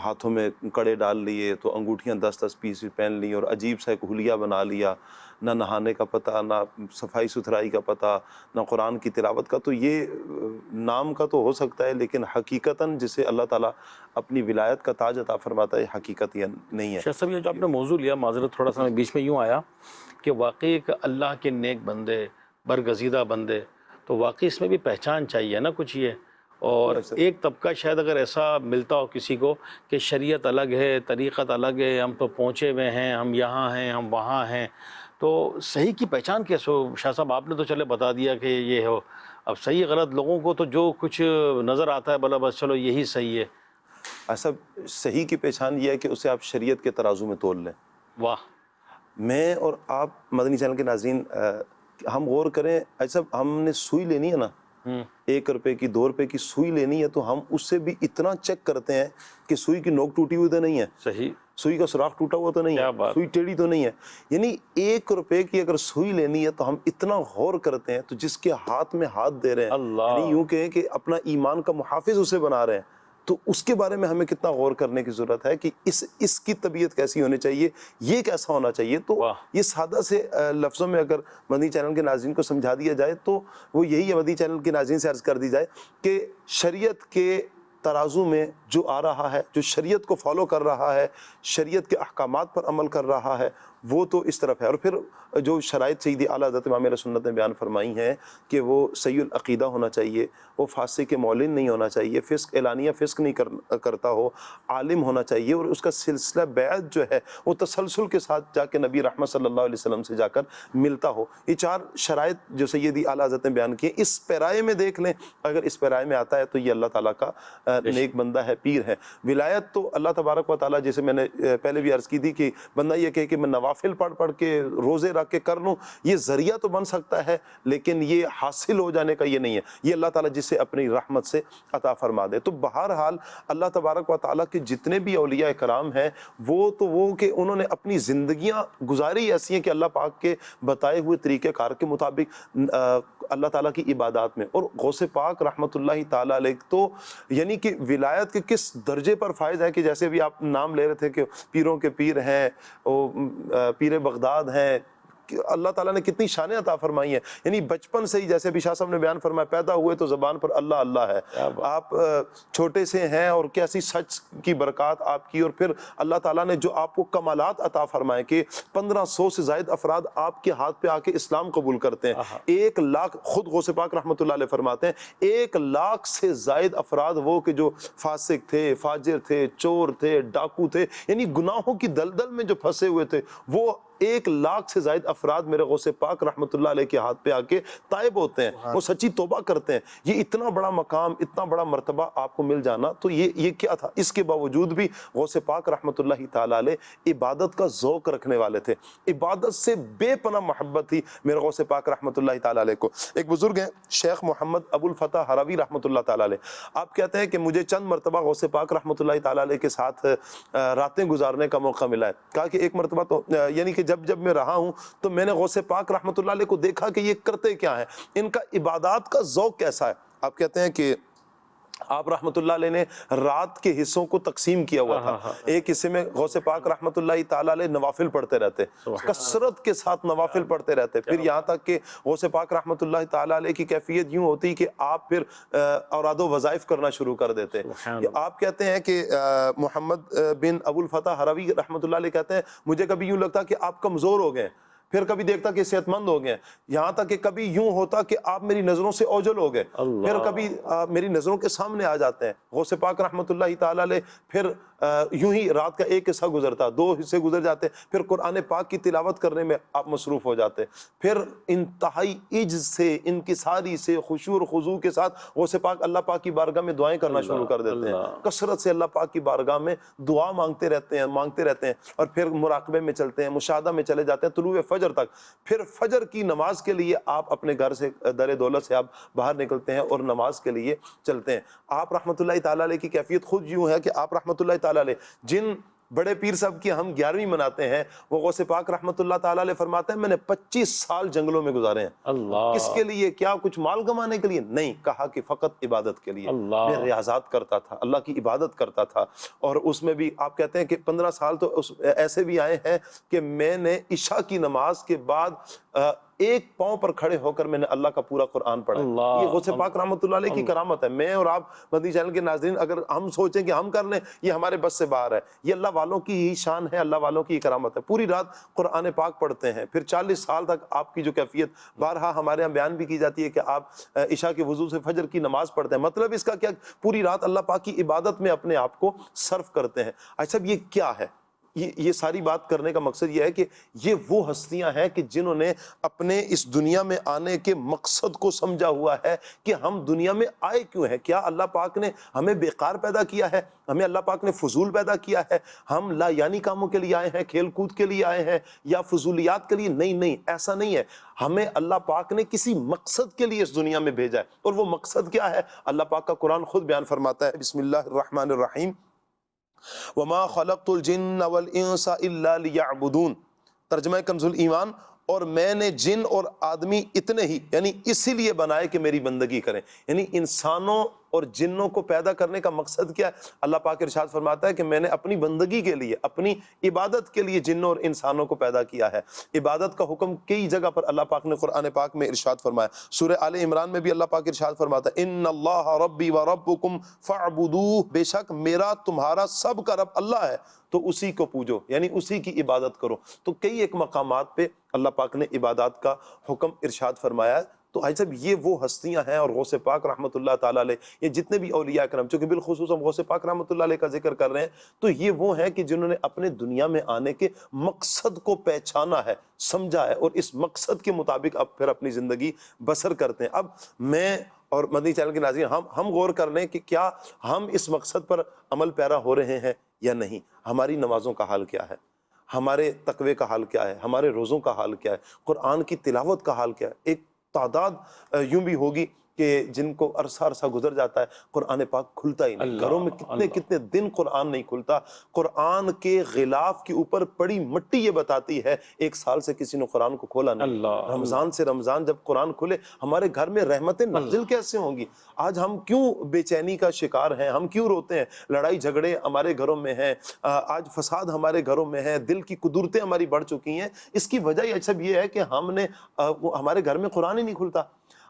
ہاتھوں میں کڑے ڈال لیے تو انگوٹھیاں 10-10 پیس پہن لی اور عجیب سا ایک حلیہ بنا لیا، نہ نہانے کا پتہ، نہ صفائی ستھرائی کا پتہ، نہ قرآن کی تلاوت کا. تو یہ نام کا تو ہو سکتا ہے، لیکن حقیقتاً جسے اللہ تعالیٰ اپنی ولایت کا تاج عطا فرماتا ہے حقیقت یہ نہیں ہے. شیخ صاحب یہ جو آپ نے موضوع لیا، معذرت تھوڑا سا میں بیچ میں یوں آیا کہ واقعی ایک اللہ کے نیک بندے، برگزیدہ بندے، تو واقعی اس میں بھی پہچان چاہیے نا کچھ یہ. اور ایک طبقہ شاید اگر ایسا ملتا ہو کسی کو کہ شریعت الگ ہے، طریقت الگ ہے، ہم تو پہنچے ہوئے ہیں، ہم یہاں ہیں، ہم وہاں ہیں، تو صحیح کی پہچان کیسے ہو؟ شاہ صاحب آپ نے تو چلے بتا دیا کہ یہ ہو، اب صحیح غلط لوگوں کو تو جو کچھ نظر آتا ہے بلا بس چلو یہی صحیح ہے. ایسا صحیح کی پہچان یہ ہے کہ اسے آپ شریعت کے ترازو میں تول لیں. واہ. میں اور آپ مدنی چینل کے ناظرین ہم غور کریں، ایسا ہم نے سوئی لینی ہے نا، 1 روپے کی 2 روپے کی سوئی لینی ہے، تو ہم اس سے بھی اتنا چیک کرتے ہیں کہ سوئی کی نوک ٹوٹی ہوئی تو نہیں ہے، صحیح، سوئی کا سوراخ ٹوٹا ہوا تو نہیں ہے، سوئی ٹیڑھی تو نہیں ہے. یعنی 1 روپے کی اگر سوئی لینی ہے تو ہم اتنا غور کرتے ہیں. تو جس کے ہاتھ میں ہاتھ دے رہے ہیں، یعنی یوں کہیں کہ اپنا ایمان کا محافظ اسے بنا رہے ہیں، تو اس کے بارے میں ہمیں کتنا غور کرنے کی ضرورت ہے کہ اس کی طبیعت کیسی ہونی چاہیے، یہ کیسا ہونا چاہیے. تو یہ سادہ سے لفظوں میں اگر مدنی چینل کے ناظرین کو سمجھا دیا جائے تو وہ یہی ہے، مدنی چینل کے ناظرین سے عرض کر دی جائے کہ شریعت کے ترازو میں جو آ رہا ہے، جو شریعت کو فالو کر رہا ہے، شریعت کے احکامات پر عمل کر رہا ہے، وہ تو اس طرف ہے. اور پھر جو شرائط سیدی اعلیٰ حضرت امام اہل سنت نے بیان فرمائی ہیں کہ وہ صحیح العقیدہ ہونا چاہیے، وہ فاسق معلن نہیں ہونا چاہیے، فسق اعلانیہ فسق نہیں کرتا ہو، عالم ہونا چاہیے، اور اس کا سلسلہ بیعت جو ہے وہ تسلسل کے ساتھ جا کے نبی رحمت صلی اللہ علیہ وسلم سے جا کر ملتا ہو. یہ 4 شرائط جو سیدی اعلیٰ حضرت نے بیان کیے، اس پیرائے میں دیکھ لیں، اگر اس پیرائے میں آتا ہے تو یہ اللہ تعالیٰ کا نیک بندہ ہے، پیر ہے. ولایت تو اللہ تبارک و تعالیٰ، جیسے میں نے پہلے بھی عرض کی تھی کہ بندہ یہ کہے کہ میں نوافل پڑھ کے روزے رکھ کے کر لوں، یہ ذریعہ تو بن سکتا ہے لیکن یہ حاصل ہو جانے کا یہ نہیں ہے. یہ اللہ تعالیٰ جسے اپنی رحمت سے عطا فرما دے. تو بہرحال اللہ تبارک و تعالیٰ کے جتنے بھی اولیاء کرام ہیں وہ کہ انہوں نے اپنی زندگیاں گزاری ایسی ہیں کہ اللہ پاک کے بتائے ہوئے طریقہ کار کے مطابق اللہ تعالیٰ کی عبادات میں. اور غوث پاک رحمۃ اللہ تعالیٰ علیہ تو یعنی کہ ولایت کے کس درجے پر فائز ہے کہ جیسے بھی آپ نام لے رہے تھے کہ پیروں کے پیر ہیں، پیر بغداد ہیں، اللہ تعالیٰ نے کتنی شانیں عطا فرمائی ہیں. یعنی بچپن سے ہی جیسے بھی شاہ صاحب نے بیان فرمایا، پیدا ہوئے تو زبان پر اللہ اللہ ہے. آپ چھوٹے سے ہیں اور کیسی سچ کی برکات آپ کی، اور پھر اللہ تعالیٰ نے جو آپ کو کمالات عطا فرمائے کہ 1500 سے زائد افراد آپ کے ہاتھ پہ آ کے اسلام قبول کرتے ہیں. 1 لاکھ خود غوث پاک رحمۃ اللہ علیہ فرماتے ہیں 1 لاکھ سے زائد افراد وہ کہ جو فاسق تھے، فاجر تھے، چور تھے، ڈاکو تھے، یعنی گناہوں کی دلدل میں جو پھنسے ہوئے تھے، وہ 1 لاکھ سے زائد افراد میرے غوث پاک رحمۃ اللہ علیہ کے ہاتھ پہ آ کے تائب ہوتے ہیں، وہ سچی توبہ کرتے ہیں. یہ اتنا بڑا مقام، اتنا بڑا مرتبہ آپ کو مل جانا، تو یہ کیا تھا؟ اس کے باوجود بھی غوث پاک رحمۃ اللہ تعالیٰ علیہ عبادت کا ذوق رکھنے والے تھے، عبادت سے بے پناہ محبت تھی میرے غوث پاک رحمۃ اللہ تعالیٰ علیہ کو. ایک بزرگ ہیں شیخ محمد ابو الفتح ہروی رحمۃ اللہ تعالیٰ علیہ، آپ کہتے ہیں کہ مجھے چند مرتبہ غوث پاک رحمۃ اللہ تعالیٰ علیہ کے ساتھ راتیں گزارنے کا موقع ملا ہے. کہا کہ ایک مرتبہ تو یعنی کہ جب میں رہا ہوں تو میں نے غوث پاک رحمۃ اللہ علیہ کو دیکھا کہ یہ کرتے کیا ہیں، ان کا عبادات کا ذوق کیسا ہے. آپ کہتے ہیں کہ آپ رحمۃ اللہ علیہ نے رات کے حصوں کو تقسیم کیا ہوا تھا. ایک حصے میں غوث پاک رحمۃ اللہ تعالیٰ علیہ نوافل پڑھتے رہتے, کثرت کے ساتھ نوافل پڑھتے رہتے. پھر یہاں تک کہ غوث پاک رحمۃ اللہ تعالیٰ علیہ کی کیفیت یوں ہوتی کہ آپ پھر اوراد و وظائف کرنا شروع کر دیتے. آپ کہتے ہیں کہ محمد بن ابو الفتح ہروی رحمۃ اللہ علیہ کہتے ہیں مجھے کبھی یوں لگتا کہ آپ کمزور ہو گئے, پھر کبھی دیکھتا کہ صحت مند ہو گئے, یہاں تک کہ کبھی یوں ہوتا کہ آپ میری نظروں سے اوجل ہو گئے, پھر کبھی میری نظروں کے سامنے آ جاتے ہیں. غوث پاک رحمۃ اللہ تعالیٰ علیہ پھر یوں ہی رات کا ایک حصہ گزرتا, 2 حصے گزر جاتے, پھر قرآن پاک کی تلاوت کرنے میں آپ مصروف ہو جاتے. پھر انتہائی عجز سے, انکساری سے, خشوع و خضوع کے ساتھ غوث پاک اللہ پاک کی بارگاہ میں دعائیں کرنا شروع کر دیتے ہیں. کثرت سے اللہ پاک کی بارگاہ میں دعا مانگتے رہتے ہیں, اور پھر مراقبے میں چلتے ہیں, مشاہدہ میں چلے جاتے ہیں طلوع فجر تک. پھر فجر کی نماز کے لیے آپ اپنے گھر سے در دولت سے آپ باہر نکلتے ہیں اور نماز کے لیے چلتے ہیں. آپ رحمۃ اللہ تعالیٰ علیہ کی کیفیت خود یوں ہے کہ آپ رحمۃ اللہ تعالیٰ علیہ جن بڑے پیر صاحب کی ہم 11ویں مناتے ہیں, وہ غوث پاک رحمۃ اللہ تعالیٰ علیہ فرماتے ہیں میں نے 25 سال جنگلوں میں گزارے ہیں. اللہ, کس کے لیے؟ کیا کچھ مال کمانے کے لیے؟ نہیں, کہا کہ فقط عبادت کے لیے. میں ریاضات کرتا تھا, اللہ کی عبادت کرتا تھا, اور اس میں بھی آپ کہتے ہیں کہ 15 سال تو ایسے بھی آئے ہیں کہ میں نے عشاء کی نماز کے بعد ایک پاؤں پر کھڑے ہو کر میں نے اللہ کا پورا قرآن پڑھا. یہ غوث پاک رحمۃ اللہ علیہ کی کرامت ہے. میں اور آپ مدنی چینل کے ناظرین اگر ہم سوچیں کہ ہم کر لیں, یہ ہمارے بس سے باہر ہے. یہ اللہ والوں کی ہی شان ہے, اللہ والوں کی کرامت ہے. پوری رات قرآن پاک پڑھتے ہیں, پھر 40 سال تک آپ کی جو کیفیت بارہا ہمارے یہاں بیان بھی کی جاتی ہے کہ آپ عشاء کے وضو سے فجر کی نماز پڑھتے ہیں. مطلب اس کا کیا, پوری رات اللہ پاک کی عبادت میں اپنے آپ کو صرف کرتے ہیں. اچھا یہ کیا ہے؟ یہ ساری بات کرنے کا مقصد یہ ہے کہ یہ وہ ہستیاں ہیں کہ جنہوں نے اپنے اس دنیا میں آنے کے مقصد کو سمجھا ہوا ہے کہ ہم دنیا میں آئے کیوں ہیں. کیا اللہ پاک نے ہمیں بیکار پیدا کیا ہے؟ ہمیں اللہ پاک نے فضول پیدا کیا ہے؟ ہم لا یعنی کاموں کے لیے آئے ہیں, کھیل کود کے لیے آئے ہیں, یا فضولیات کے لیے؟ نہیں, ایسا نہیں ہے. ہمیں اللہ پاک نے کسی مقصد کے لیے اس دنیا میں بھیجا ہے, اور وہ مقصد کیا ہے اللہ پاک کا قرآن خود بیان فرماتا ہے. بسم اللہ الرحمن الرحیم, وما خلقت الجن والانس الا ليعبدون. ترجمہ کنز الایمان, اور میں نے جن اور آدمی اتنے ہی یعنی اسی لیے بنائے کہ میری بندگی کریں. یعنی انسانوں اور جنوں کو پیدا کرنے کا مقصد کیا ہے؟ اللہ پاک ارشاد فرماتا ہے کہ میں نے اپنی بندگی کے لیے, اپنی عبادت کے لیے جنوں اور انسانوں کو پیدا کیا ہے. عبادت کا حکم کئی جگہ پر اللہ پاک نے قرآن پاک میں ارشاد فرمایا. سورہ آل عمران میں بھی اللہ پاک ارشاد فرماتا ہے ان اللہ ربی و ربکم فاعبدوہ, بے شک میرا تمہارا سب کا رب اللہ ہے تو اسی کو پوجو, یعنی اسی کی عبادت کرو. تو کئی ایک مقامات پہ اللہ پاک نے عبادات کا حکم ارشاد فرمایا ہے. تو آج صاحب یہ وہ ہستیاں ہیں, اور غوث پاک رحمۃ اللہ تعالیٰ علیہ, یہ جتنے بھی اولیاء کرام, چونکہ بالخصوص ہم غوث پاک رحمۃ اللہ علیہ کا ذکر کر رہے ہیں, تو یہ وہ ہیں کہ جنہوں نے اپنے دنیا میں آنے کے مقصد کو پہچانا ہے, سمجھا ہے, اور اس مقصد کے مطابق اب پھر اپنی زندگی بسر کرتے ہیں. اب میں اور مدنی چینل کے ناظرین ہم غور کر لیں کہ کیا ہم اس مقصد پر عمل پیرا ہو رہے ہیں یا نہیں. ہماری نمازوں کا حال کیا ہے, ہمارے تقوی کا حال کیا ہے, ہمارے روزوں کا حال کیا ہے, قرآن کی تلاوت کا حال کیا ہے. ایک تعداد یوں بھی ہوگی کہ جن کو عرصہ گزر جاتا ہے قرآن پاک کھلتا ہی نہیں. گھروں میں کتنے دن قرآن نہیں کھلتا. قرآن کے غلاف کے اوپر پڑی مٹی یہ بتاتی ہے 1 سال سے کسی نے قرآن کو کھولا نہیں. رمضان سے رمضان جب قرآن کھلے ہمارے گھر میں رحمتیں نازل کیسے ہوں گی؟ آج ہم کیوں بے چینی کا شکار ہیں, ہم کیوں روتے ہیں؟ لڑائی جھگڑے ہمارے گھروں میں ہیں, آج فساد ہمارے گھروں میں ہے, دل کی قدرتیں ہماری بڑھ چکی ہیں. اس کی وجہ یہ ہے کہ ہم نے ہمارے گھر میں قرآن ہی نہیں کھلتا.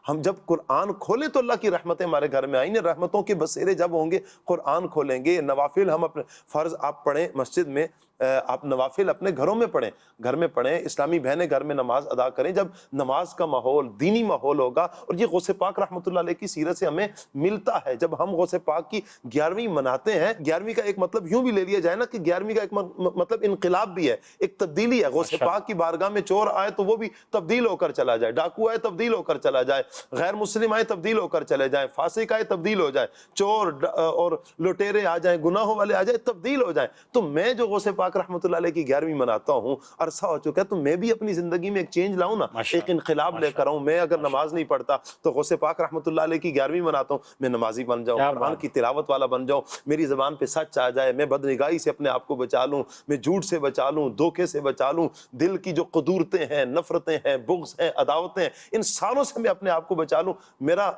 ہم جب قرآن کھولے تو اللہ کی رحمتیں ہمارے گھر میں آئیں. رحمتوں کے بسیرے جب ہوں گے قرآن کھولیں گے. نوافل ہم اپنے فرض آپ پڑھیں مسجد میں, آپ نوافل اپنے گھروں میں پڑھیں, گھر میں پڑھیں. اسلامی بہنیں گھر میں نماز ادا کریں. جب نماز کا ماحول دینی ماحول ہوگا, اور یہ غوث پاک رحمۃ اللہ علیہ کی سیرت سے ہمیں ملتا ہے. جب ہم غوث پاک کی 11ویں مناتے ہیں, 11ویں کا ایک مطلب یوں بھی لے لیا جائے نا کہ 11ویں کا ایک مطلب انقلاب بھی ہے, ایک تبدیلی ہے. غوث پاک کی بارگاہ میں چور آئے تو وہ بھی تبدیل ہو کر چلا جائے, ڈاکو آئے تبدیل ہو کر چلا جائے, غیر مسلم آئے تبدیل ہو کر چلے جائیں, فاسق آئے تبدیل ہو جائے, چور اور لٹیرے آ جائیں, گناہوں والے آ جائیں, تبدیل ہو جائیں. تو میں جو غوث پاک پاک رحمۃ اللہ علیہ کی 11ویں مناتا ہوں، عرصہ ہو چکا ہے، تو میں بھی اپنی زندگی میں ایک چینج لاؤں نا، ایک انقلاب لے کر آؤں۔ میں اگر نماز نہیں پڑھتا تو غوث پاک رحمۃ اللہ علیہ کی 11ویں مناتا ہوں، میں نمازی بن جاؤں، قرآن کی تلاوت والا بن جاؤں، میری زبان پہ سچ آ جائے، میں بدنگاہی سے اپنے آپ کو بچا لوں، میں جھوٹ سے بچا لوں، دھوکے سے بچا لوں، دل کی جو قدورتیں ہیں، نفرتیں ہیں، بغض ہیں، عداوتیں ہیں، ان ساروں سے میں اپنے آپ کو بچا لوں۔ میرا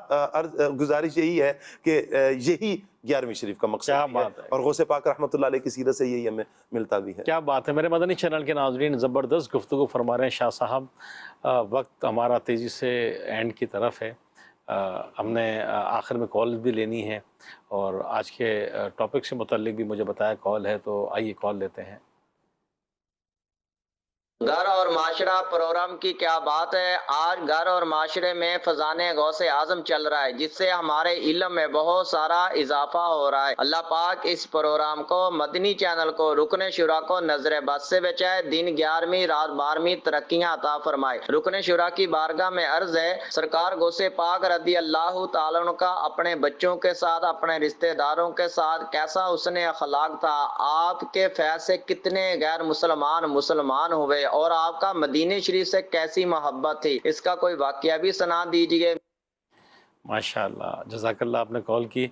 گزارش یہی ہے کہ یہی 11ویں شریف کا مقصد ہے، اور غوث پاک رحمۃ اللہ علیہ کی سیرت سے یہی ہمیں ملتا بھی ہے۔ کیا بات ہے میرے مدنی چینل کے ناظرین، زبردست گفتگو فرما رہے ہیں شاہ صاحب۔ وقت ہمارا تیزی سے اینڈ کی طرف ہے، ہم نے آخر میں کال بھی لینی ہے، اور آج کے ٹاپک سے متعلق بھی مجھے بتایا کال ہے، تو آئیے کال لیتے ہیں۔ گھر اور معاشرہ پروگرام کی کیا بات ہے۔ آج گھر اور معاشرے میں فیضان غوث اعظم چل رہا ہے، جس سے ہمارے علم میں بہت سارا اضافہ ہو رہا ہے۔ اللہ پاک اس پروگرام کو، مدنی چینل کو، رکن شورا کو نظر بد سے بچائے، دن 11ویں رات 12ویں ترقیاں عطا فرمائے۔ رکن شورا کی بارگاہ میں عرض ہے، سرکار غوث پاک رضی اللہ تعالیٰ عنہ کا اپنے بچوں کے ساتھ، اپنے رشتہ داروں کے ساتھ کیسا حسن اخلاق تھا، آپ کے فیض سے کتنے غیر مسلمان ہوئے، اور آپ کا مدینہ شریف سے کیسی محبت تھی، اس کا کوئی واقعہ بھی سنا دیجیے۔ ماشاءاللہ، جزاک اللہ، آپ نے کال کی،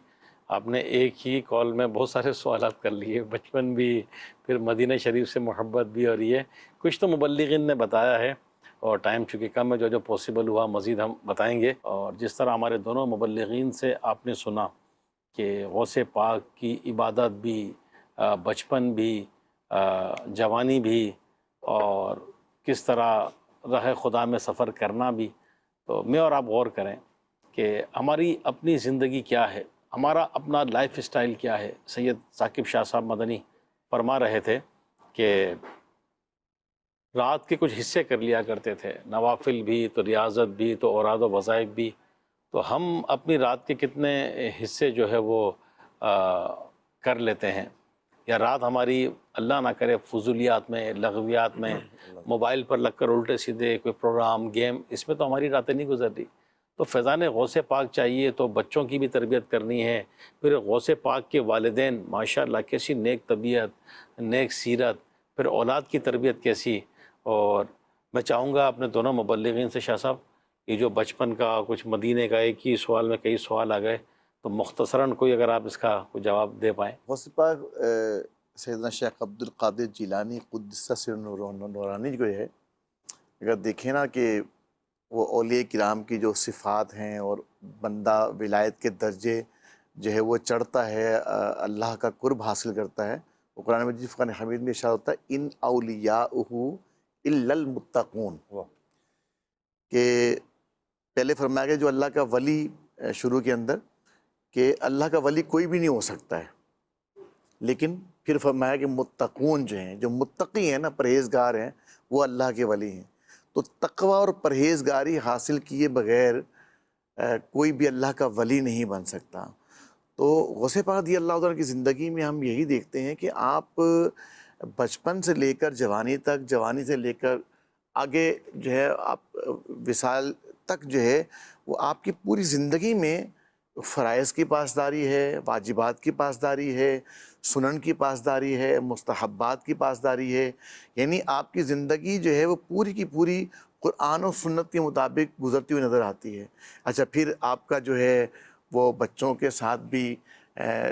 آپ نے ایک ہی کال میں بہت سارے سوالات کر لیے، بچپن بھی، پھر مدینہ شریف سے محبت بھی، اور یہ کچھ تو مبلغین نے بتایا ہے، اور ٹائم چونکہ کم ہے، جو پاسبل ہوا مزید ہم بتائیں گے۔ اور جس طرح ہمارے دونوں مبلغین سے آپ نے سنا کہ غوث پاک کی عبادت بھی، بچپن بھی، جوانی بھی، اور کس طرح راہ خدا میں سفر کرنا بھی، تو میں اور آپ غور کریں کہ ہماری اپنی زندگی کیا ہے، ہمارا اپنا لائف سٹائل کیا ہے۔ سید ثاقب شاہ صاحب مدنی فرما رہے تھے کہ رات کے کچھ حصے کر لیا کرتے تھے، نوافل بھی، تو ریاضت بھی، تو اوراد و وظائف بھی، تو ہم اپنی رات کے کتنے حصے جو ہے وہ کر لیتے ہیں، یا رات ہماری اللہ نہ کرے فضولیات میں، لغویات میں، موبائل پر لگ کر الٹے سیدھے کوئی پروگرام، گیم، اس میں تو ہماری راتیں نہیں گزر رہی۔ تو فیضان غوث پاک چاہیے تو بچوں کی بھی تربیت کرنی ہے، پھر غوث پاک کے والدین ماشاءاللہ کیسی نیک طبیعت، نیک سیرت، پھر اولاد کی تربیت کیسی۔ اور میں چاہوں گا اپنے دونوں مبلغین سے، شاہ صاحب، یہ جو بچپن کا کچھ مدینے کا، ایک ہی سوال میں کئی سوال آ گئے، تو مختصراً کوئی اگر آپ اس کا کوئی جواب دے پائیں۔ غوث پاک سیدنا شیخ عبد القادر جیلانی قدس سر نورانی جو ہے، اگر دیکھیں نا کہ وہ اولیاء کرام کی جو صفات ہیں، اور بندہ ولایت کے درجے جو ہے وہ چڑھتا ہے، اللہ کا قرب حاصل کرتا ہے، وہ قرآن مجید فرقان حمید میں ارشاد ہوتا ہے، ان اولیاؤہ الا المتقون، کہ پہلے فرمایا گیا جو اللہ کا ولی، شروع کے اندر کہ اللہ کا ولی کوئی بھی نہیں ہو سکتا ہے، لیکن پھر فرمایا کہ متقون جو ہیں، جو متقی ہیں نا، پرہیزگار ہیں، وہ اللہ کے ولی ہیں۔ تو تقوی اور پرہیزگاری حاصل کیے بغیر کوئی بھی اللہ کا ولی نہیں بن سکتا۔ تو غوث پاک رضی اللہ عنہ کی زندگی میں ہم یہی دیکھتے ہیں کہ آپ بچپن سے لے کر جوانی تک، جوانی سے لے کر آگے جو ہے آپ وصال تک جو ہے، وہ آپ کی پوری زندگی میں فرائض کی پاسداری ہے، واجبات کی پاسداری ہے، سنن کی پاسداری ہے، مستحبات کی پاسداری ہے، یعنی آپ کی زندگی جو ہے وہ پوری کی پوری قرآن و سنت کے مطابق گزرتی ہوئی نظر آتی ہے۔ اچھا، پھر آپ کا جو ہے وہ بچوں کے ساتھ بھی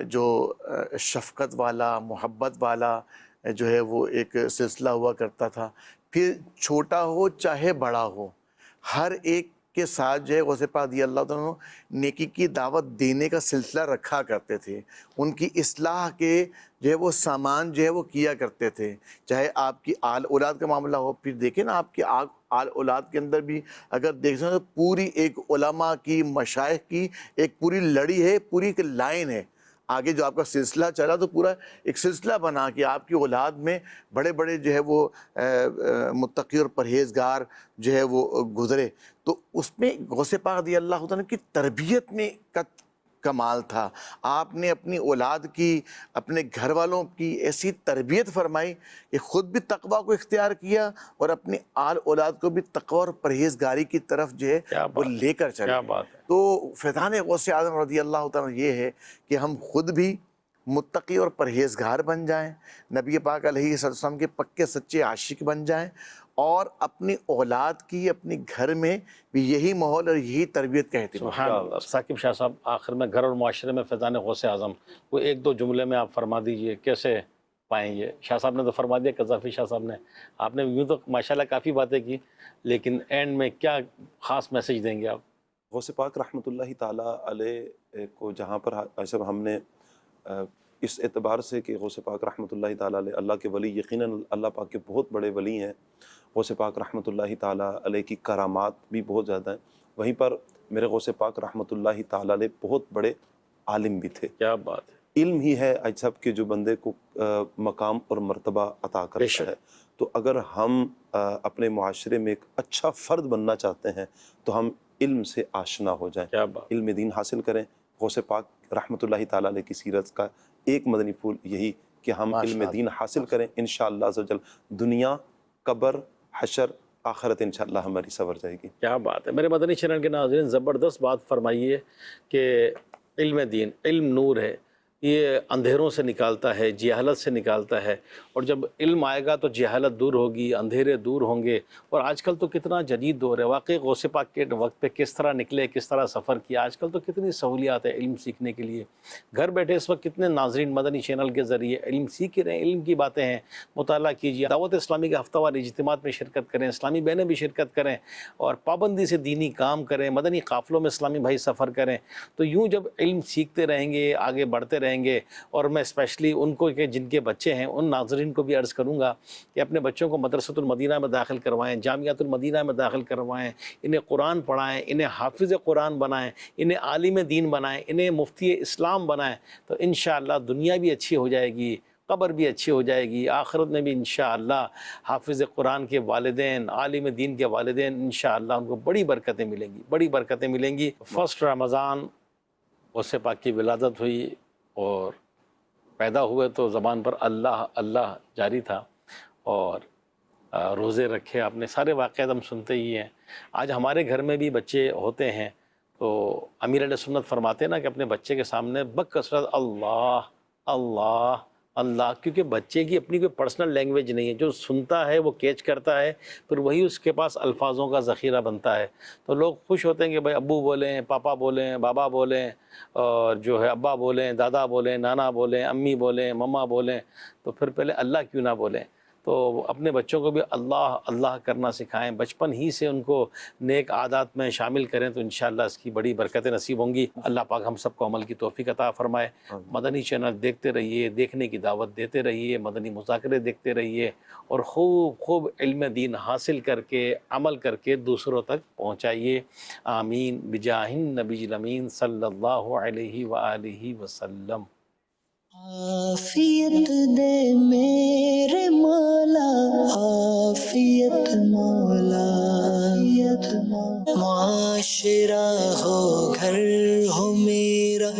جو شفقت والا، محبت والا جو ہے وہ ایک سلسلہ ہوا کرتا تھا، پھر چھوٹا ہو چاہے بڑا ہو، ہر ایک کے ساتھ جو ہے غوث پاک رضی اللہ عنہ نیکی کی دعوت دینے کا سلسلہ رکھا کرتے تھے، ان کی اصلاح کے جو ہے وہ سامان جو ہے وہ کیا کرتے تھے، چاہے آپ کی آل اولاد کا معاملہ ہو۔ پھر دیکھیں نا آپ کی آل اولاد کے اندر بھی اگر دیکھیں تو پوری ایک علماء کی، مشائخ کی ایک پوری لڑی ہے، پوری ایک لائن ہے، آگے جو آپ کا سلسلہ چلا تو پورا ایک سلسلہ بنا کہ آپ کی اولاد میں بڑے بڑے جو ہے وہ متقی اور پرہیزگار جو ہے وہ گزرے۔ تو اس میں غوث پاک رضی اللہ عنہ کی تربیت میں کمال تھا۔ آپ نے اپنی اولاد کی، اپنے گھر والوں کی ایسی تربیت فرمائی کہ خود بھی تقوی کو اختیار کیا، اور اپنی آل اولاد کو بھی تقوی اور پرہیزگاری کی طرف جو ہے وہ لے کر چلے۔ کیا بات ہے۔ تو فیضان غوث اعظم رضی اللہ تعالیٰ یہ ہے کہ ہم خود بھی متقی اور پرہیزگار بن جائیں، نبی پاک علیہ السلام کے پکے سچے عاشق بن جائیں، اور اپنی اولاد کی اپنے گھر میں بھی یہی ماحول اور یہی تربیت کا اہتمام۔ سبحان اللہ۔ ثاقب شاہ صاحب، آخر میں گھر اور معاشرے میں فیضان غوث اعظم وہ ایک دو جملے میں آپ فرما دیجئے، کیسے پائیں گے؟ شاہ صاحب نے تو فرما دیا، قذافی شاہ صاحب نے، آپ نے یوں تو ماشاءاللہ کافی باتیں کی، لیکن اینڈ میں کیا خاص میسیج دیں گے آپ؟ غوث پاک رحمۃ اللہ تعالیٰ علیہ کو جہاں پر ایسا ہم نے اس اعتبار سے کہ غوث پاک رحمۃ اللہ تعالیٰ علیہ اللہ کے ولی، یقیناً اللہ پاک کے بہت بڑے ولی ہیں، غوث پاک رحمۃ اللہ تعالیٰ علیہ کی کرامات بھی بہت زیادہ ہیں، وہیں پر میرے غوث پاک رحمۃ اللہ تعالیٰ علیہ بہت بڑے عالم بھی تھے۔ کیا بات ہے! علم ہی ہے آج سب کے جو بندے کو مقام اور مرتبہ عطا کرتا ہے۔ تو اگر ہم اپنے معاشرے میں ایک اچھا فرد بننا چاہتے ہیں تو ہم علم سے آشنا ہو جائیں، کیا بات! علم دین حاصل کریں۔ غوث پاک رحمۃ اللہ تعالیٰ علیہ کی سیرت کا ایک مدنی پھول یہی کہ ہم علم دین حاصل کریں، انشاءاللہ عز و جل دنیا، قبر، حشر، آخرت انشاءاللہ ہماری سنور جائے گی۔ کیا بات ہے! میرے مدنی چینل کے ناظرین، زبردست بات فرمائیے کہ علم دین، علم نور ہے، یہ اندھیروں سے نکالتا ہے، جہالت سے نکالتا ہے، اور جب علم آئے گا تو جہالت دور ہوگی، اندھیرے دور ہوں گے۔ اور آج کل تو کتنا جدید دور ہے، واقعی غوث پاک کے وقت پہ کس طرح نکلے، کس طرح سفر کیا، آج کل تو کتنی سہولیات ہے علم سیکھنے کے لیے۔ گھر بیٹھے اس وقت کتنے ناظرین مدنی چینل کے ذریعے علم سیکھ رہے ہیں، علم کی باتیں ہیں، مطالعہ کیجیے، دعوت اسلامی کے ہفتہ وار اجتماعات میں شرکت کریں، اسلامی بہنیں بھی شرکت کریں، اور پابندی سے دینی کام کریں، مدنی قافلوں میں اسلامی بھائی سفر کریں۔ تو یوں جب علم سیکھتے رہیں گے، آگے بڑھتے رہیں گے، اور میں اسپیشلی ان کو کہ جن کے بچے ہیں ان ناظرین کو بھی عرض کروں گا کہ اپنے بچوں کو مدرسۃ المدینہ میں داخل کروائیں، جامعۃ المدینہ میں داخل کروائیں، انہیں قرآن پڑھائیں، انہیں حافظ قرآن بنائیں، انہیں عالم دین بنائیں، انہیں مفتی اسلام بنائیں، تو انشاءاللہ دنیا بھی اچھی ہو جائے گی، قبر بھی اچھی ہو جائے گی، آخرت میں بھی انشاءاللہ حافظ قرآن کے والدین، عالم دین کے والدین، انشاءاللہ ان کو بڑی برکتیں ملیں گی، بڑی برکتیں ملیں گی۔ فرسٹ رمضان غوث پاک کی ولادت ہوئی، اور پیدا ہوئے تو زبان پر اللہ اللہ جاری تھا، اور روزے رکھے آپ نے، سارے واقعات ہم سنتے ہی ہیں۔ آج ہمارے گھر میں بھی بچے ہوتے ہیں تو امیر علیہ سنت فرماتے ہیں نا کہ اپنے بچے کے سامنے بکثرت اللہ اللہ اللہ، کیونکہ بچے کی اپنی کوئی پرسنل لینگویج نہیں ہے، جو سنتا ہے وہ کیچ کرتا ہے، پھر وہی اس کے پاس الفاظوں کا ذخیرہ بنتا ہے۔ تو لوگ خوش ہوتے ہیں کہ بھائی ابو بولیں، پاپا بولیں، بابا بولیں، اور جو ہے ابا بولیں، دادا بولیں، نانا بولیں، امی بولیں، مما بولیں، تو پھر پہلے اللہ کیوں نہ بولیں؟ تو اپنے بچوں کو بھی اللہ اللہ کرنا سکھائیں، بچپن ہی سے ان کو نیک عادات میں شامل کریں، تو انشاءاللہ اس کی بڑی برکتیں نصیب ہوں گی۔ اللہ پاک ہم سب کو عمل کی توفیق عطا فرمائے۔ مدنی چینل دیکھتے رہیے، دیکھنے کی دعوت دیتے رہیے، مدنی مذاکرے دیکھتے رہیے، اور خوب خوب علم دین حاصل کر کے عمل کر کے دوسروں تک پہنچائیے۔ آمین بجاہ النبی الامین صلی اللہ علیہ وآلہ وسلم۔ عافیت دے میرے مولا، عافیت مولا، معاشرہ ہو، گھر ہو میرا